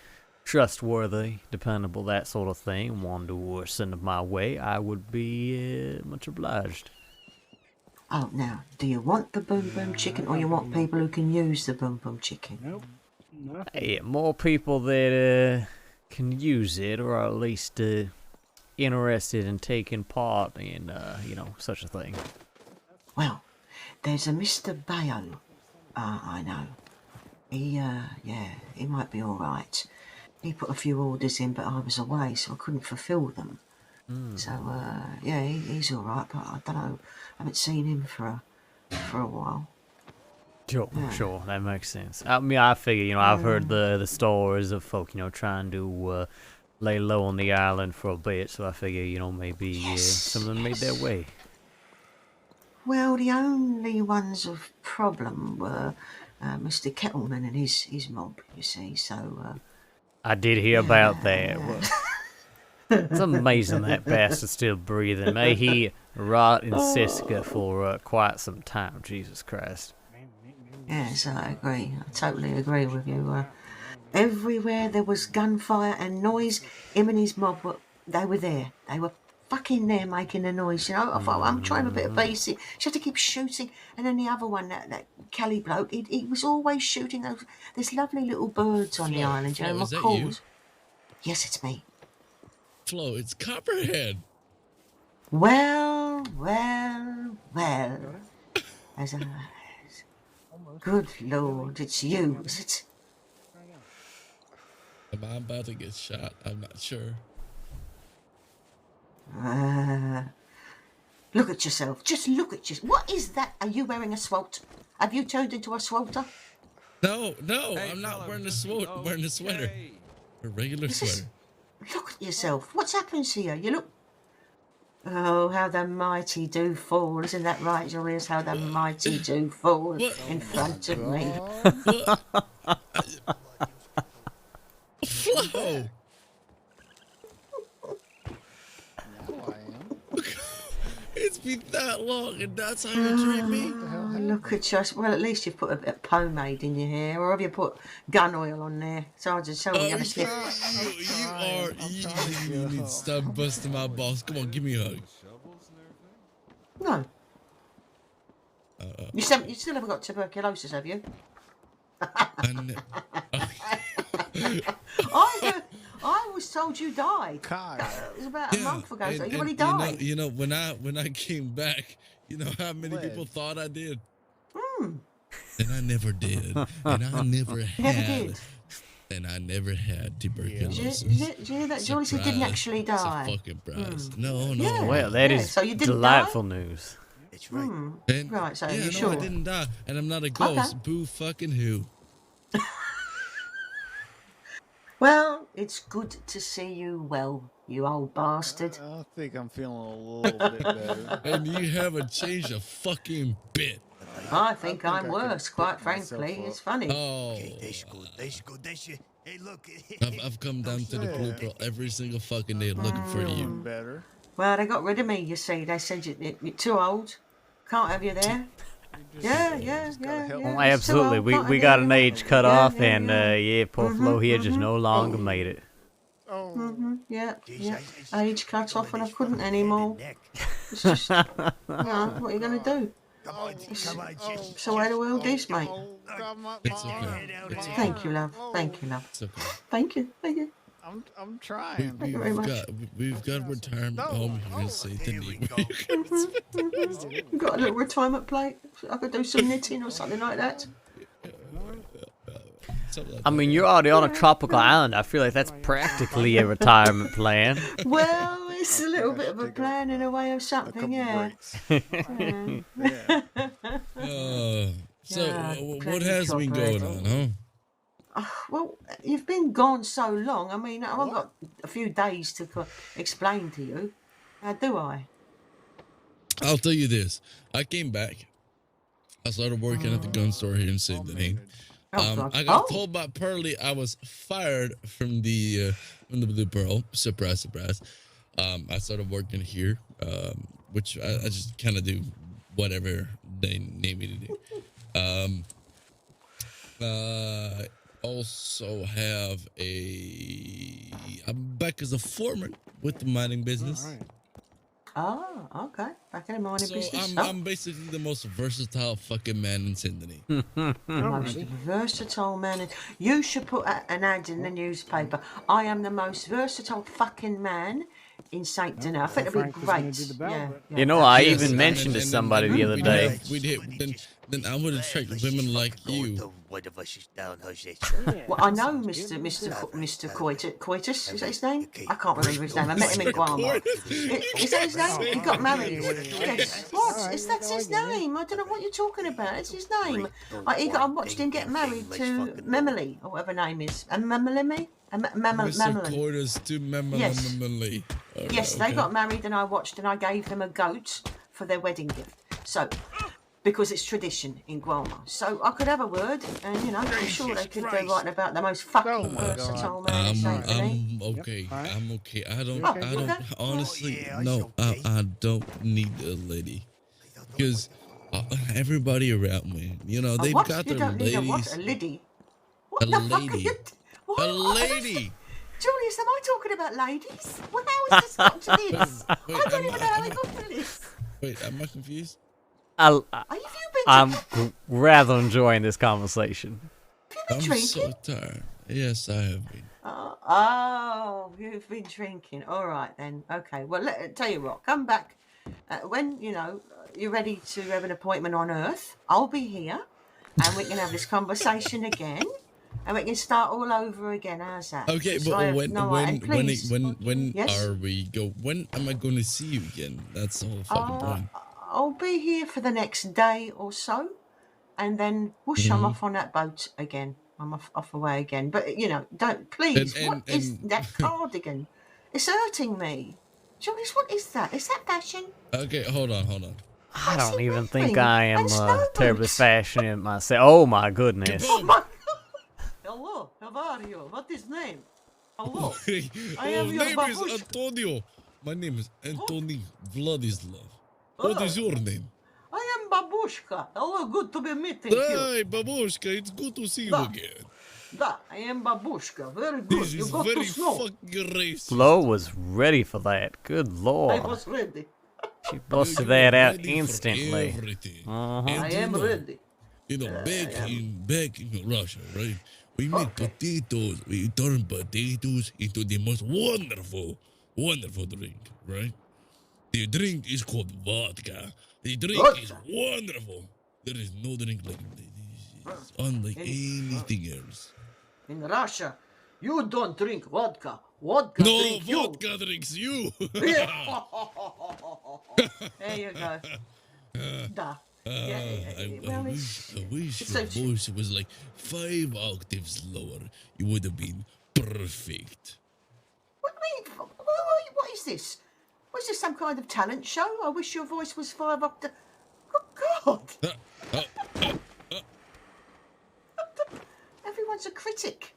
trustworthy, dependable, that sort of thing, wanted to send them my way, I would be much obliged. Oh, now, do you want the Boom Boom Chicken, or you want people who can use the Boom Boom Chicken? Nope. Yeah, more people that can use it, or at least interested in taking part in, such a thing. Well, there's a Mr. Bayo. I know. He might be all right. He put a few orders in, but I was away, so I couldn't fulfil them. So, he's all right, but I don't know. I haven't seen him for a while. Sure, that makes sense. I mean, I figure, I've heard the stories of folk, trying to lay low on the island for a bit, so I figure, maybe some of them made their way. Well, the only ones of problem were Mr. Kettleman and his mob, you see, so... I did hear about that. Well, it's amazing that bastard's still breathing. May he rot in Siska for quite some time, Jesus Christ. Yes, I agree. I totally agree with you. Everywhere there was gunfire and noise, him and his mob, they were there. They were fucking there making the noise, I thought, I'm trying a bit of basic. She had to keep shooting. And then the other one, that Kelly bloke, he was always shooting there's lovely little birds on the island, Flo, is that calls. you? Yes, it's me. Flo, it's Copperhead. Well. Good Lord, it's you, is it? Am I about to get shot? I'm not sure. Look at yourself. Just look at yourself. What is that? Are you wearing a swalt? Have you turned into a swalter? No, I'm not wearing a sweater. I'm wearing a sweater. A regular sweater. Look at yourself. What's happened to you? You look... Oh, how the mighty do fall. Isn't that right, Julius? How the mighty do fall in front of me. Flo! It's been that long and that's how you treat me? Oh, look at you. Well, at least you've put a bit of pomade in your hair, or have you put gun oil on there? So I just we have a sniff. You need to stop busting my balls. Come on, give me a hug. No. You still haven't got tuberculosis, have you? I was told you died. It was about a month ago, so you already died. When I came back, you know how many people thought I did? And I never did. And I never had. And I never had tuberculosis. Did you hear that, Julius? He didn't actually die. It's a fucking prize. No. Yeah. Well, that is so you didn't delightful die? news. That's right. Right, so you're no, sure? I didn't die. And I'm not a ghost. Okay. Boo fucking who. Well, it's good to see you well, you old bastard. I think I'm feeling a little bit better. And you haven't changed a fucking bit. I think I'm worse, quite frankly. It's funny. Oh. Okay, that's good. That's it. Hey, look. I've come down to the Blue Pearl every single fucking day looking for you. Better. Well, they got rid of me, you see. They said you're too old. Can't have you there. Yeah. Oh, absolutely. We got an age cut off, and poor Flo here just no longer made it. Yeah. Age cut off, and I couldn't anymore. It's just, what are you going to do? Come on, it's the way the world is, mate. It's okay. Thank you, love. It's okay. Thank you. I'm trying. Thank you very much. We've got a retirement home here in St. Denis. You've got a little retirement plate. I could do some knitting or something like that. I mean, you're already on a tropical island. I feel like that's practically a retirement plan. Well, it's a little bit of a plan in a way of something, yeah. What has been going on, huh? Well, you've been gone so long. I mean, I've got a few days to explain to you. Do I? I'll tell you this. I came back. I started working at the gun store here in St. Denis. I got told by Pearly I was fired from the Blue Pearl. Surprise, surprise. I started working here, which I just kind of do whatever they need me to do. Also have I'm back as a foreman with the mining business. Oh, okay. Back in the mining business. I'm basically the most versatile fucking man in St. Denis. Most versatile man. You should put an ad in the newspaper. I am the most versatile fucking man in Saint Denis. I think it'd be Frank was gonna great. do the bell, Yeah, but- yeah. You know, I Yes, even mentioned to somebody the other day. Then I would attract women like you. One of us is down, Jose. Well, I know Mr. Coitus. Is that his name? I can't remember his name. I met him in Guam. Is that his name? He got married. Yes. What? That's his name. I don't know what you're talking about. It's his name. I watched him get married to Memily, or whatever her name is. And Memily? Mr. Coitus to Yes. Memily. Yes, they got married, and I watched, and I gave them a goat for their wedding gift. So, because it's tradition in Guam. So I could have a word, and I'm sure they could go writing about the most fucking versatile man in Saint Denis. I'm okay. I'm okay. I don't okay. honestly, no, I don't need a lady. Because everybody around me, they've What? got You their don't need a what? ladies. A lady? A lady. A lady. Julius, am I talking about ladies? Well, how is this got to this? I don't even know how we got to this. Wait, am I confused? I'm rather enjoying this conversation. Have you been I'm so tired. Yes, I have been. Oh, you've been drinking. All right then. Okay. Well, tell you what. Come back when you're ready to have an appointment on Earth. I'll be here, and we can have this conversation again, and we can start all over again. How's that? Okay, So but when Yes? are we go? When am I going to see you again? That's the whole fucking point. I'll be here for the next day or so, and then whoosh, I'm off on that boat again. I'm off away again. But don't please. What is that cardigan? It's hurting me. Julius, what is that? Is that fashion? Okay, hold on. I don't even think I am terribly fashionable myself. Oh my goodness. Oh my God. Hello, how are you? What is name? Hello. I am your name is babushka. Antonio. My name is Anthony Vladislav. What is your name? I am Babushka. Hello, good to be meeting you. Hey, Babushka, it's good to see you again. Da, I am Babushka. Very good. This You is got very to snow. fucking racist. Flo was ready for that. Good I lord. was ready. She busted that out ready for instantly. everything. Uh-huh. I am ready. Back in Russia, right? We make potatoes. We turn potatoes into the most wonderful drink, right? The drink is called vodka. The drink is wonderful. There is no drink like this. Unlike anything else. In Russia, you don't drink vodka. Vodka No, drink vodka drinks you. There you go. Da. I wish your voice was like 5 octaves lower. You would have been perfect. What is this? Was this some kind of talent show? I wish your voice was 5 octaves. Oh, God. Everyone's a critic.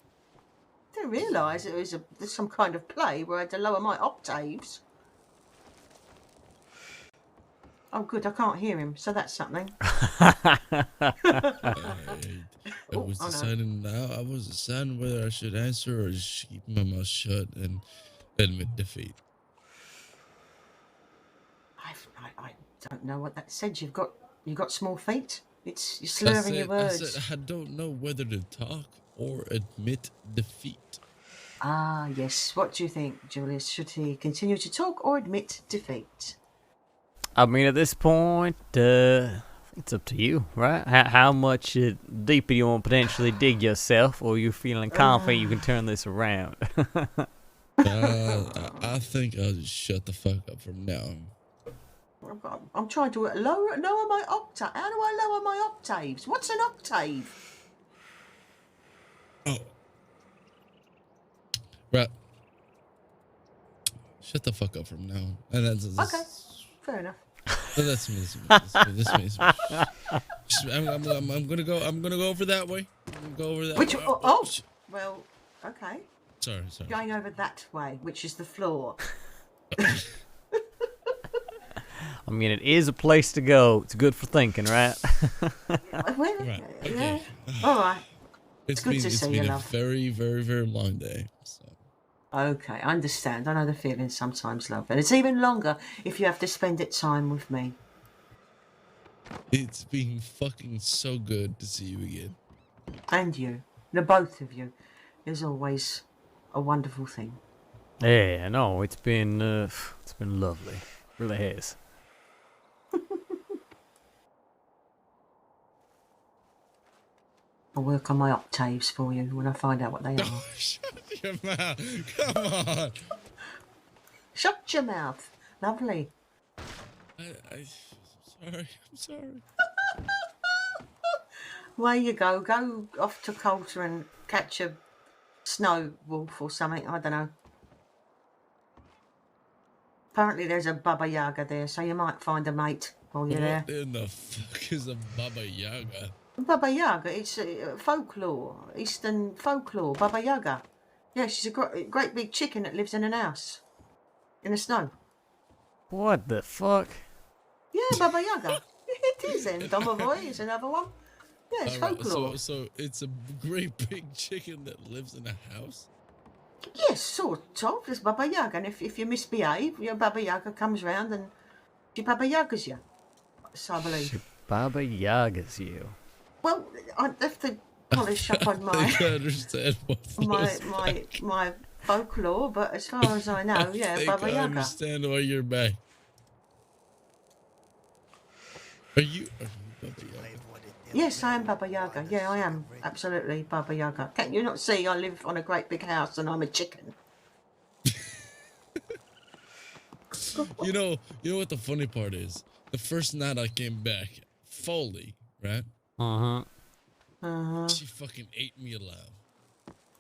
I didn't realise it was some kind of play where I had to lower my octaves. Oh, good, I can't hear him, so that's something. I was deciding whether I should answer or just keep my mouth shut and admit defeat. I don't know what that said. You got small feet. You're slurring your words. I said I don't know whether to talk or admit defeat. Ah, yes. What do you think, Julius? Should he continue to talk or admit defeat? I mean, at this point, it's up to you, right? How much deeper you want to potentially dig yourself, or you feeling confident you can turn this around? I think I'll just shut the fuck up from now on. I'm trying to lower my octave. How do I lower my octaves? What's an octave? Oh. Right. Shut the fuck up from now on. And that's Okay. Fair enough. That's me. I'm gonna go over that way. Which? Oh, well, okay. Sorry. Going over that way, which is the floor. I mean, it is a place to go. It's good for thinking, right? Right. Yeah. All right. It's good to see you, love. It's been a very, very, very long day. So. Okay, I understand. I know the feeling sometimes, love. And it's even longer if you have to spend it time with me. It's been fucking so good to see you again. And you. The both of you. Is always a wonderful thing. Yeah, no, it's been lovely. Really has. I'll work on my octaves for you when I find out what they are. Shut your mouth. Come on. Shut your mouth. Lovely. I'm sorry. Away you go. Go off to Coulter and catch a snow wolf or something. I don't know. Apparently there's a Baba Yaga there, so you might find a mate while you're there. What in the fuck is a Baba Yaga? Baba Yaga, it's folklore, Eastern folklore. Baba Yaga. Yeah, she's a great big chicken that lives in an house in the snow. What the fuck? Yeah, Baba Yaga. It is in Domovoy is another one. Yeah, it's Alright, folklore. so it's a great big chicken that lives in a house? Yes, sort of. There's Baba Yaga, and if you misbehave, your Baba Yaga comes round and she Baba Yagas you. So I believe. Baba Yaga's you. Well, I'd have to polish up on I can understand what my folklore, but as far as I know, yeah, Baba I Yaga. understand why you're back. Are you Baba Yaga? Yes, I am Baba Yaga. Yeah, I am. Absolutely Baba Yaga. Can't you not see I live on a great big house and I'm a chicken? You know what the funny part is? The first night I came back, Foley, right? She fucking ate me alive.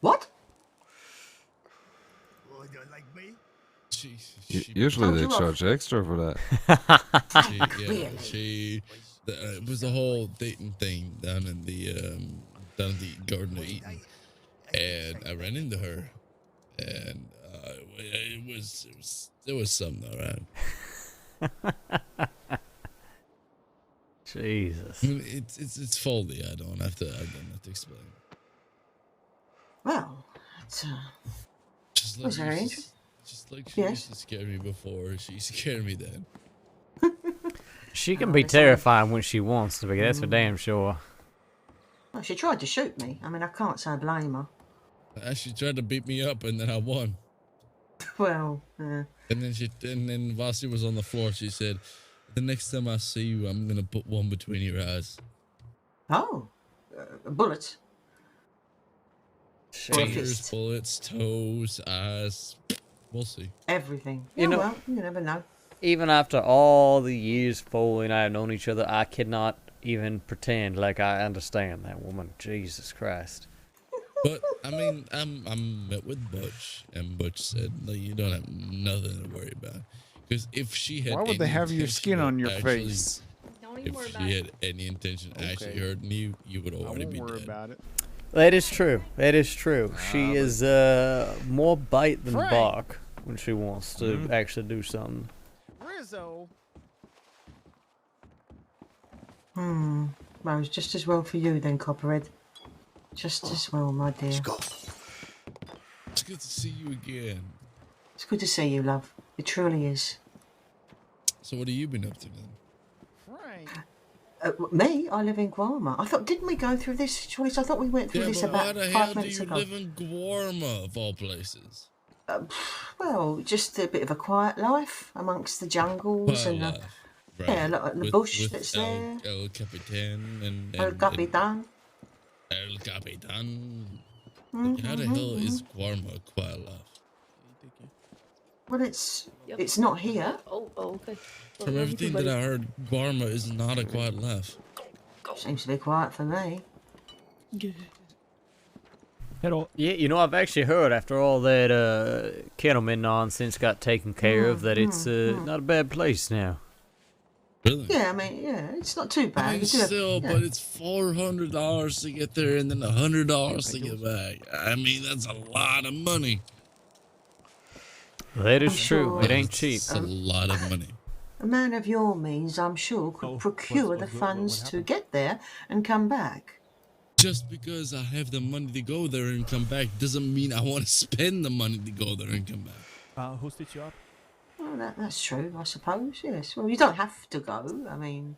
What? Usually they charge extra for that. It was the whole dating thing down in the Garden of Eden, and I ran into her, and it was something, all right. Jesus. I mean, it's Foley. I don't have to explain. Well, it's Just like was her age? Just like she used to scare me before, she scared me then. She can be terrifying when she wants to be, that's for damn sure. Well, she tried to shoot me. I mean, I can't say I blame her. She tried to beat me up, and then I won. Well, And then while she was on the floor, she said, "The next time I see you, I'm gonna put one between your eyes." Oh, bullets. Fingers, bullets, toes, eyes. We'll see. Everything. You know- well, you never know. Even after all the years Foley and I have known each other, I cannot even pretend like I understand that woman. Jesus Christ. But I mean, I'm met with Butch, and Butch said, "No, you don't have nothing to worry about." Because if she had, Why would they any have your intention skin of on your actually- face? If she had any intention of actually hurting you, you would already be dead. About it. That is true. That is true. She is more bite than Frank. bark when she wants to actually do something. Rizzo. Well, it's just as well for you then, Copperhead. Just as well, my dear. It's good to see you again. It's good to see you, love. It truly is. So what have you been up to then? Me? I live in Guarma. I thought, didn't we go through this, Julius? I thought we went through Yeah, this but why about the hell 5 do minutes you ago. live in Guarma, of all places? Well, just a bit of a quiet life amongst the jungles and yeah, look, the bush that's there. El Capitan and El Capitan. El Capitan. Like, how the hell is Guarma a quiet life? Well, it's not here. Oh, okay. From everything that I heard, Guarma is not a quiet life. Seems to be quiet for me. Yeah, you know, I've actually heard after all that Kettleman nonsense got taken care of that it's not a bad place now. Really? Yeah, I mean, yeah, it's not too bad. I mean, You do have- still, yeah. but it's $400 to get there and then $100 to get back. I mean, that's a lot of money. That is I'm true. sure- It ain't cheap. It's a lot of money. A man of your means, I'm sure, could procure the funds to get there and come back. Just because I have the money to go there and come back doesn't mean I want to spend the money to go there and come back. Who stitched you up? Well, that's true, I suppose, yes. Well, you don't have to go, I mean...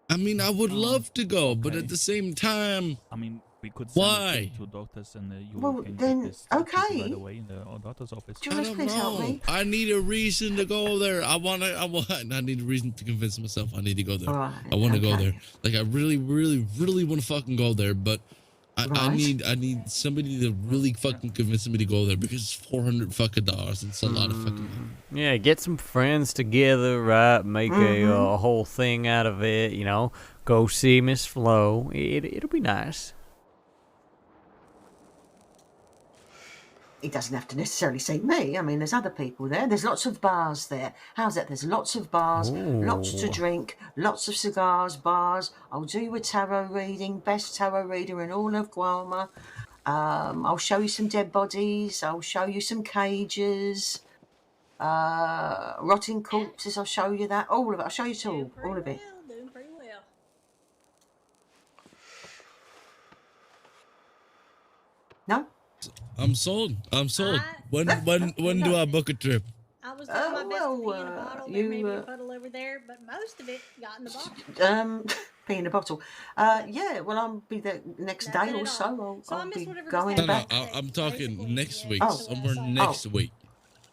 I would love to go, but at the same time... I mean, We could send Why? it to doctors and you Well, can then, get this treated right okay. away in the doctor's office. Julius, please help me. I need a reason to go there. I need a reason to convince myself I need to go there. All right, I want to go okay. there. Like, I really, really, really want to fucking go there, but I Right. need somebody to really fucking convince me to go there because it's $400 fucking dollars. It's a lot of fucking money. Yeah, get some friends together, right? Make a whole thing out of it, you know. Go see Miss Flo. It'll be nice. He doesn't have to necessarily see me. I mean, there's other people there. There's lots of bars there. How's that? There's lots of bars, lots to Ooh. drink, lots of cigars, bars. I'll do you a tarot reading, best tarot reader in all of Guarma. I'll show you some dead bodies. I'll show you some cages, rotting corpses. I'll show you that. All of it. I'll show you it all of it. Doing pretty well. No? I'm sold. When do I book a trip? I was doing my best to pee in a bottle. There may be a puddle over there, but most of it got in the bottle. Pee in a bottle. Yeah, well, I'll be there next day or so. I'll be going back. I'm talking next week. Oh. Somewhere next week.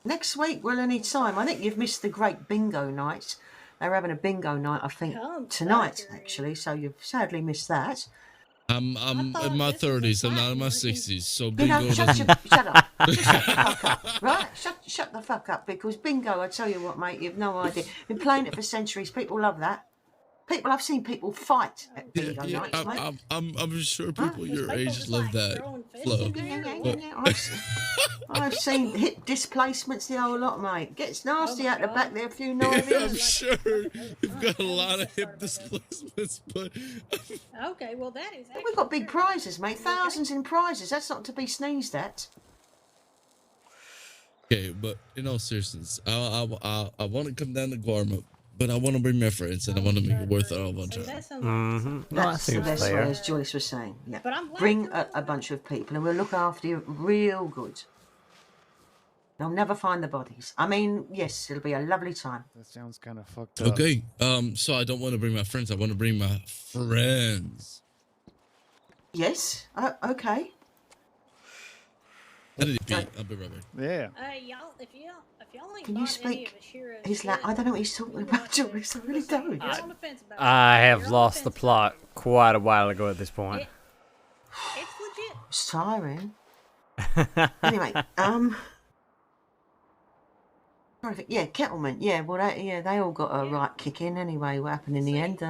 Next week, well, any time. I think you've missed the great bingo night. They're having a bingo night, I think, tonight, actually, so you've sadly missed that. I'm in my 30s. I'm not in my 60s. So You bingo know, shut doesn't. up. Just shut the fuck up, right? Shut the fuck up, because bingo, I tell you what, mate, you've no idea. Been playing it for centuries. People love that. I've seen people fight at bingo nights, mate. I'm sure people your age love that flow. I've seen hip displacements, the whole lot, mate. Gets nasty out the back there, a few knives. I'm sure you've got a lot of hip displacements, but Okay, well that is. We've got big prizes, mate. Thousands in prizes. That's not to be sneezed at. okay. But in all seriousness, I want to come down to Guarma, but I want to bring my friends and I want to make it worth it all one time. No, I That's the think it's best way, fair. as Julius was saying. Yeah. But I'm glad Bring a bunch of people and we'll look after you real good. They'll never find the bodies. I mean, yes, it'll be a lovely time. That sounds kind of fucked up. Okay. So I don't want to bring my friends. I want to bring my friends. Yes. Okay. I'll be right back. Yeah. Y'all, if y'all ain't Can you bought any speak of Ashira's his I don't know what he's talking about, Julius. I really don't. You're on the fence about it. I have lost the plot quite a while ago at this point. It's legit. It's tiring. Anyway, yeah, Kettleman. Yeah, well, they all got a right kick in anyway. What happened in the end?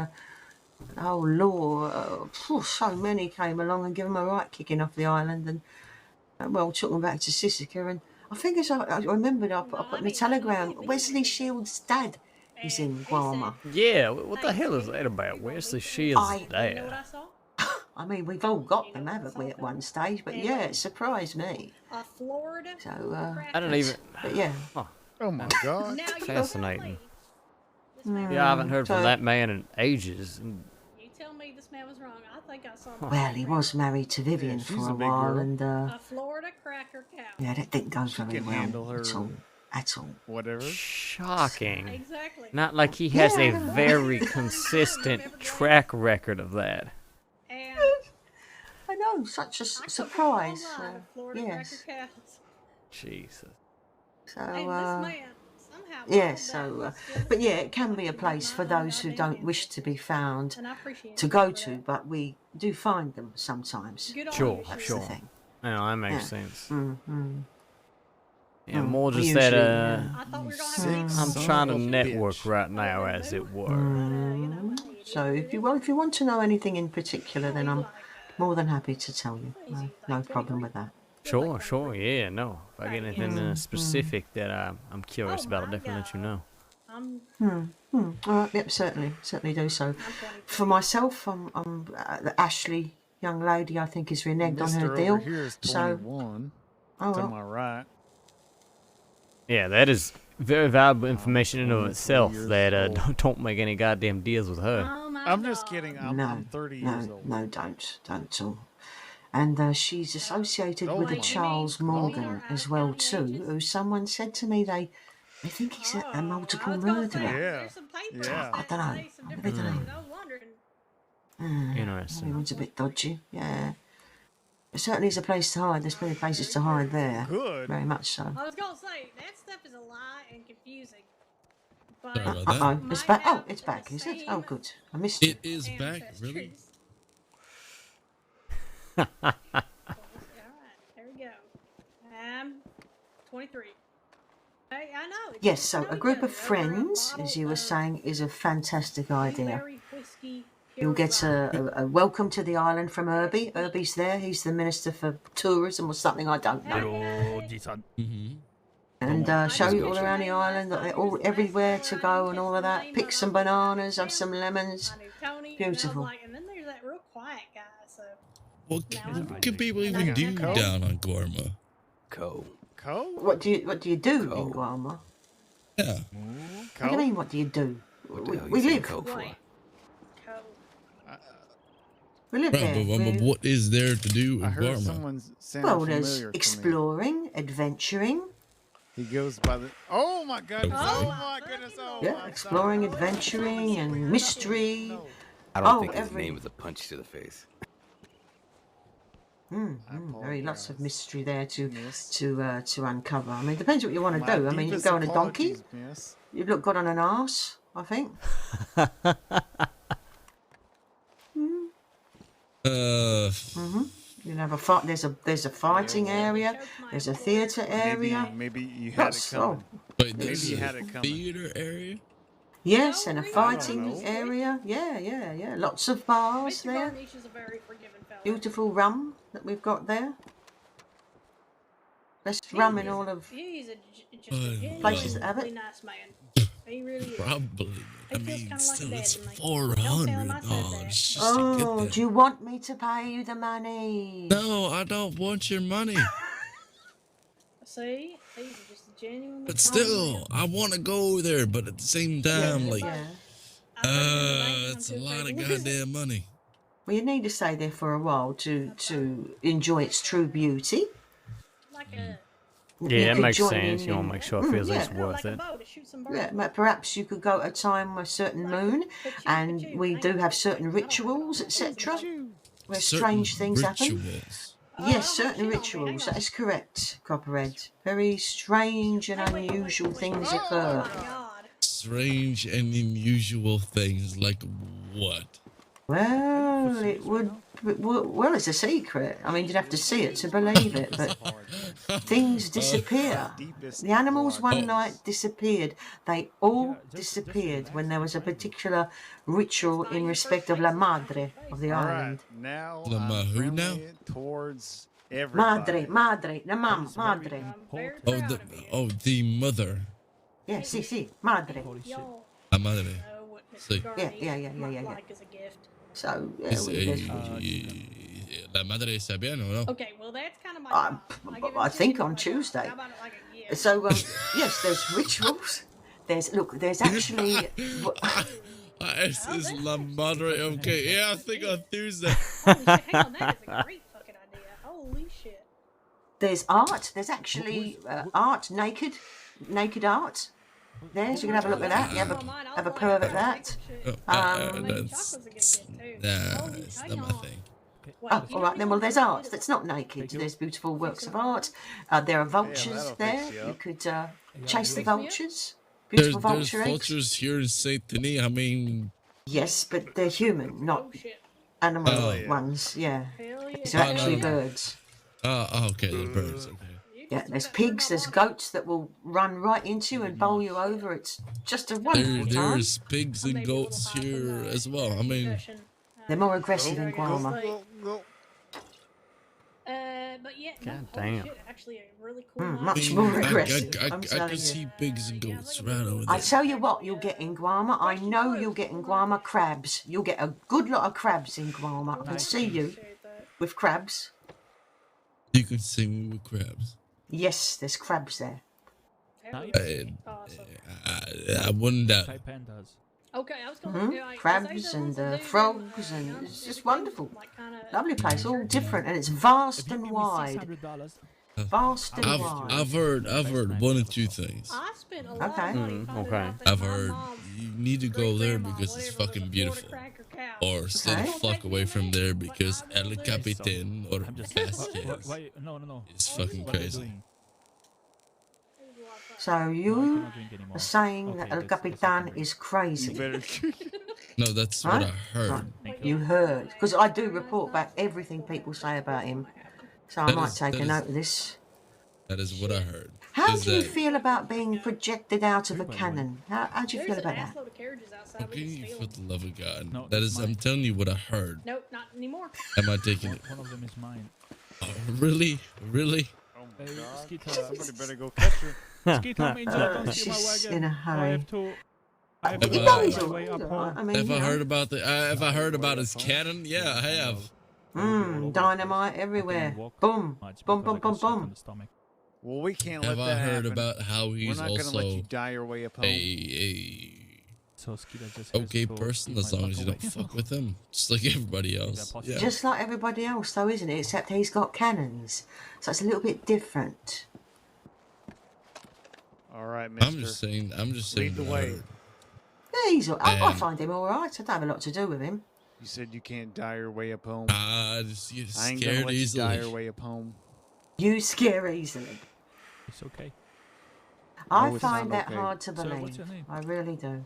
Oh, law. So many came along and gave them a right kicking off the island and, well, took them back to Sisika. And I think as I remembered, I put in the telegram, Wesley Shields' dad is in Guarma. Yeah, what the hell is that about? Wesley Shields' dad? I mean, we've all got them, haven't we, at one stage? But yeah, it surprised me. Florida. So, I don't even. But yeah. Oh my God. Fascinating. Yeah, I haven't heard from that man in ages. You tell me this man was wrong. I think I saw. Well, he was married to Vivian for a while, and A Florida cracker cow. yeah, that didn't go very can handle well her at all. At all. Whatever. Shocking. Exactly. Not like he has Yeah, a I don't know. very consistent track record of that. I know, such a surprise. Florida Yes. cracker cows. Jesus. So, Hey, this man somehow. yeah, so, but yeah, it can be a place for those who don't wish to be found And I appreciate to go to, but we do find them sometimes. Sure, That's sure. the thing. No, that makes Yeah. sense. Mm-hmm. Yeah, more just that, I thought we were gonna have I'm a trying to network right now, as it were. So if you want to know anything in particular, then I'm more than happy to tell you. No problem with that. Sure, sure, yeah, no. If I get anything specific that I'm curious about, I'll definitely let you know. All right, yep, certainly do so. For myself, I'm the Ashley young lady, I think, is reneged on her Mr. deal. Over here is 21. Oh, to well. my right. Yeah, that is very valuable information in and of itself. That don't make any goddamn deals with her. I'm just kidding. I'm 30 years no, old. no, don't at all. And she's associated with a Charles Morgan as well too, who someone said to me they think he's a multiple murderer. Yeah. I don't know. Interesting. Everyone's a bit dodgy. Yeah. It certainly is a place to hide. There's plenty of places to hide there. Good. Very much so. I was gonna say that stuff is a lie and confusing. But Sorry about that. Uh-oh. It's back. Oh, it's back, is it? Oh, good. I missed it. It is back, really? All right, there we go. 23. Hey, I know. Yes, so a group of friends, as you were saying, is a fantastic idea. You'll get a welcome to the island from Herbie. Herbie's there. He's the Minister for Tourism or something, I don't know. And show you all around the island, that they're all everywhere to go and all of that. Pick some bananas, have some lemons. Beautiful. And then there's that real quiet guy. So What can people even do down on Guarma? What do you do in Guarma? Yeah. What do you mean? What do you do? We live. We live there. But what is there to do in Guarma? Someone's Well, there's exploring, adventuring. He goes by the. Oh my god! Oh my goodness! Oh Yeah, exploring, adventuring, and mystery. I don't think his name was a punch to the face. Very lots of mystery there to uncover. I mean, it depends what you want to do. I mean, you go on a donkey. You look good on an arse, I think. You have a fight. There's a fighting area. There's a theatre area. Maybe you had it coming. Wait, Maybe you had it coming. Theater area? Yes, and a fighting area. Yeah. Lots of bars there. Beautiful rum that we've got there. Best rum in all of places that have it. Nice man. He really is. Probably. I mean, still, it's $400 just to Oh, get there. do you want me to pay you the money? No, I don't want your money. See, these are just genuine. But still, I want to go there. But at the same time, it's a lot of goddamn money. Well, you need to stay there for a while to enjoy its true beauty. Yeah, it makes sense. You want to make sure it feels like it's worth it. Yeah, perhaps you could go at a time with a certain moon, and we do have certain rituals, etc., where strange things happen. Yes, certain rituals. That is correct, Copperhead. Very strange and unusual things occur. Strange and unusual things like what? Well, it would. Well, it's a secret. I mean, you'd have to see it to believe it, but things disappear. The animals one night disappeared. They all disappeared when there was a particular ritual in respect of La Madre of the island. Now La who now? Towards everybody. Madre, the mum, Madre. The mother. Yeah, sí, Madre. La madre. Sí. Yeah. So, La madre está bien, or no? Okay, well that's kind of my. I think on Tuesday. So, yes, there's rituals. There's actually. This is La madre. Okay, yeah, I think on Tuesday. Holy shit, hang on, that is a great fucking idea. Holy shit. There's art. There's actually art, naked art. There, so you can have a look at that. You have a perv at that. It's not my thing. Oh, all right then. Well, there's art that's not naked. There's beautiful works of art. There are vultures there. You could chase the vultures. Beautiful There's vulture eggs. vultures here in Saint Denis. I mean, yes, but they're human, not animal ones. Yeah, these are actually birds. Okay, they're birds. Okay. Yeah, there's pigs, there's goats that will run right into you and bowl you over. It's just a wonderful time. There's pigs and goats here as well. I mean, they're more aggressive in Guarma. But yeah, God damn. shit, actually a really cool Much more aggressive. I can see pigs and goats right over there. I tell you what, you'll get in Guarma. I know you'll get in Guarma crabs. You'll get a good lot of crabs in Guarma. I can see you with crabs. You can see me with crabs. Yes, there's crabs there. I wouldn't doubt. Okay, I was going to crabs and frogs, and it's just wonderful. Lovely place, all different, and it's vast and wide. Vast and wide. I've heard one or two things. I spent a lot of money Okay. I've heard you need to go there because it's fucking beautiful. or stay the fuck away from there because El Capitan or Vasquez No. is fucking crazy. So you are saying that El Capitan is crazy? No, that's what I heard. Right. You heard? Because I do report back everything people say about him. So I might take a note of this. That is what I heard. How do you feel about being projected out of a cannon? How do you feel about that? Okay, for the love of God. That is, I'm telling you what I heard. Nope, not anymore. Am I taking it? One of them is mine. Oh, really? Really? Oh my God. Somebody better go catch her. Skeeter, Angel, don't steal my She's wagon. in a hurry. I have to You go know he's my all way right, up all right. home. I mean, Have you I know. heard about the? Have I heard about his cannon? Yeah, I have. Dynamite everywhere. Boom, boom, boom, boom, boom. Well, we can't let Have that I heard happen. about how he's We're not gonna let you also die your way up home. So Skeeter just okay person as long as you don't fuck with him, just like everybody else. Yeah. Just like everybody else, though, isn't it? Except he's got cannons, so it's a little bit different. All right, mister. I'm just saying. Lead the what I way. heard. Yeah, he's. I find him all right. I don't have a lot to do with him. You said you can't die your way up home. Just you I ain't gonna scared let easily. you die your way up home. You scare easily. It's okay. I No, it's find not that okay. hard to So, believe. what's your name? I really do.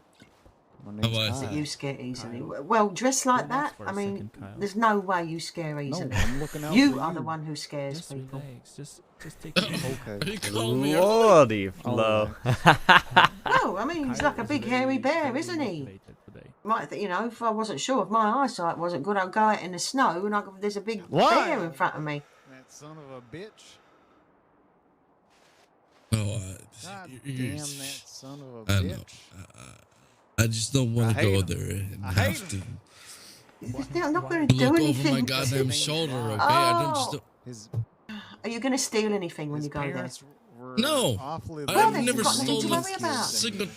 My How name's was That Kyle. you scare easily. Well, dressed like Relax that, for a I mean, second, Kyle. there's no way you scare No, easily. I'm looking out You for are you. the one who scares Just people. relax. Just take it easy. Okay. You call me Lordy, Flo. No, I mean, he's Kyle like a is big very, hairy bear, very isn't he? motivated today. Might, you know, if I wasn't sure, if my eyesight wasn't good, I'd go out in the snow and there's a big Why? bear in front of me. That son of a bitch. No, God you're- damn that son of a I bitch. know. I just don't want I to hate go him. there and I hate have to They're not going to do look over anything. my goddamn shoulder. Okay, I don't just. His, Are you going to steal anything when his you go there? parents were No. awfully Well, I've then never you've got nothing to stolen worry about. single.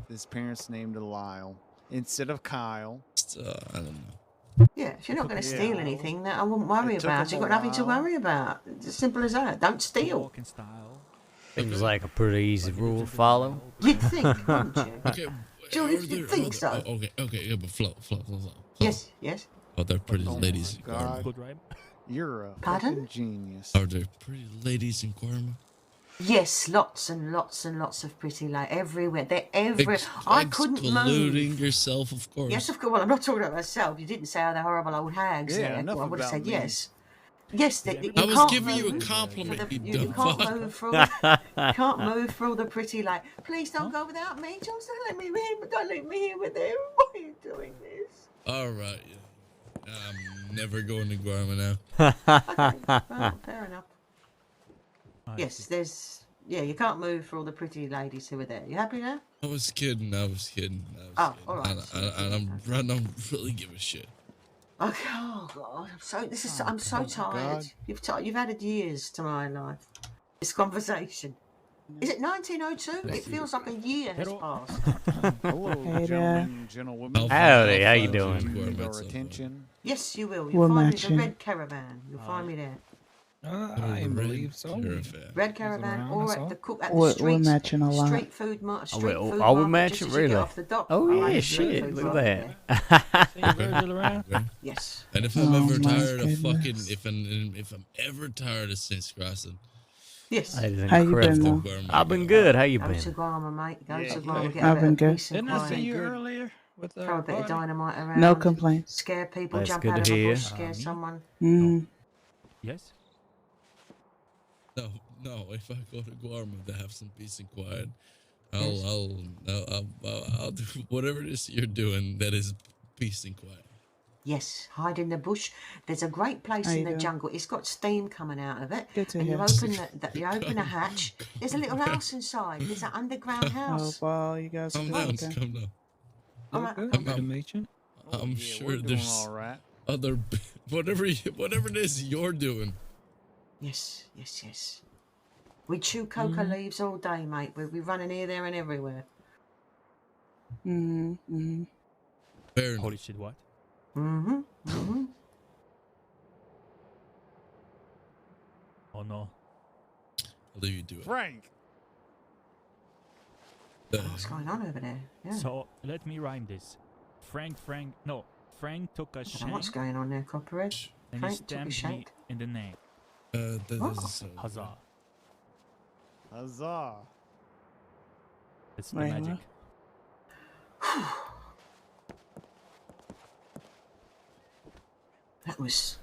His parents named it Lyle instead of Kyle. I don't know. Yeah, if you're not going to Yeah. steal anything, then I wouldn't worry It took about. him You've a got nothing to while. worry about. It's as simple as that. Don't steal. Walk in style. Seems like a pretty easy rule to follow. You'd think, wouldn't you? Okay. Julius, are you there think other- so? Okay, yeah, but Flo. Yes, yes. Are there pretty Oh my ladies in God. Karma? Good, right? You're a Pardon? fucking genius. Are there pretty ladies in Karma? Yes, lots and lots and lots of pretty ladies everywhere. They're everywhere. I couldn't Excluding move. yourself, of course. Yes, of course. Well, I'm not talking about myself. You didn't say how they're horrible old hags Yeah, there. enough Well, I would have about said me. yes. Yes, you I was can't giving you a move. compliment, you You dumb can't fuck. move through. You can't move through the pretty like. Please don't go without me, Jones. Don't let me in. Don't leave me here with them. Why are you doing this? All right. Yeah. I'm never going to Guarma now. Okay, well, fair enough. I Yes, see. there's. Yeah, you can't move for all the pretty ladies who are there. You happy now? I was kidding. Oh, all right. I don't really give a shit. Okay. Oh God, I'm so tired. God. You've added years to my life. This conversation. Is it 1902? It feels like a year has passed. Hello, Hey there. gentlemen, gentlewomen. Howdy, how you I'll doing? find you Need Guarma our at some point. attention. Yes, you will. We're You'll find me matching. the Red Caravan. You'll find me there. I Red believe so. Caravan. Red Caravan, around, or that's at all. the cook at the We're street. matching a lot. Street food market. Street Oh, food are we market, matching? just as you get Really? off the dock. Oh, I yeah, have a street shit, food look at market that. there. Virgil around? Okay. Yes. And if I'm Oh, ever my tired of fucking, goodness. if I'm ever tired of Saints Crossing, Yes. That is How you been, incredible. though? I've been good. How you Go to been? Guarma, mate. Go Yeah, to Guarma. Get I've a been bit of good. peace and Didn't I quiet. see you Good. earlier with Throw a bit of dynamite around. No complaints. Scare people. That's Jump good out to of a hear. bush. Scare someone. Mm. Yes? no. If I go to Guarma to have some peace and quiet, I'll do whatever it is you're doing that is peace and quiet. Yes, hide in the bush. There's a great place How in you the doing? jungle. It's got steam coming out of it. Good to and you hear. open a hatch. There's a little house inside. There's an underground Oh, house. well, you guys are Calm doing down, okay. calm down. All right. Good to meet you. I'm Yeah, sure we're doing there's all right. other whatever it is you're doing. Yes, yes, yes. We chew coca leaves all day, mate. We're running here, there, and everywhere. Mm-hmm. Fair enough. Holy shit, what? Mm-hmm. Mm-hmm. Oh no. I'll leave you to it. Frank. What's going on over there? Yeah. So let me rhyme this. Frank, no. Frank took a I don't know shank what's going on there, Copperhead? and he Frank took a stabbed me shank. in the neck. Huzzah. Huzzah. It's the Wait, magic. That was...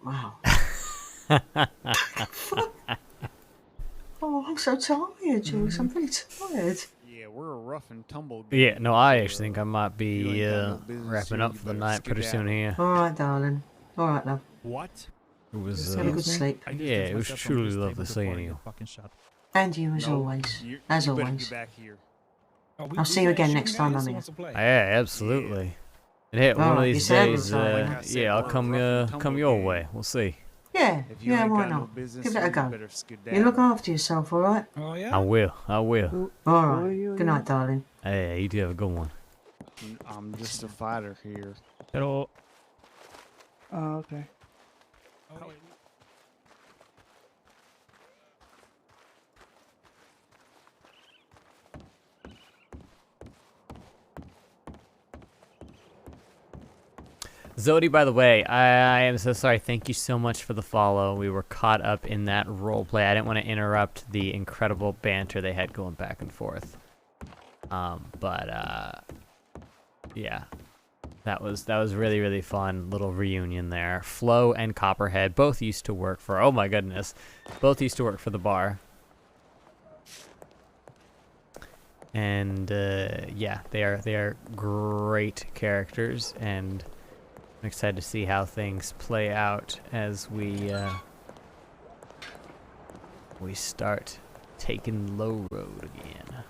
Wow. Oh, I'm so tired, Jules. I'm really tired. Yeah, we're a rough and tumble. Yeah, no, I actually think I might you ain't be got no business wrapping here, up you for the better night pretty soon here. All right, darling. All right, love. What? It was Have a good sleep. yeah, it was truly lovely seeing you. And you, as always. As you better always. get back here. I'll see you again next time I'm here. Yeah, absolutely. And hey, one of Alright, these you said days, we'll try. yeah, I'll come your way. We'll see. Yeah, If you yeah, ain't why got no not? business Give it here, a you go. better skedaddle. You look after yourself, all right? Oh, I will. I will. All right. Good night, darling. Hey, you do have a good one. I'm just a fighter here. Hello. Oh, okay. Zodi, by the way, I am so sorry. Thank you so much for the follow. We were caught up in that roleplay. I didn't want to interrupt the incredible banter they had going back and forth. Yeah, that was really, really fun little reunion there. Flo and Copperhead both used to work for, oh my goodness, both used to work for the bar. And yeah, they are great characters, and I'm excited to see how things play out as we start taking Low Road again.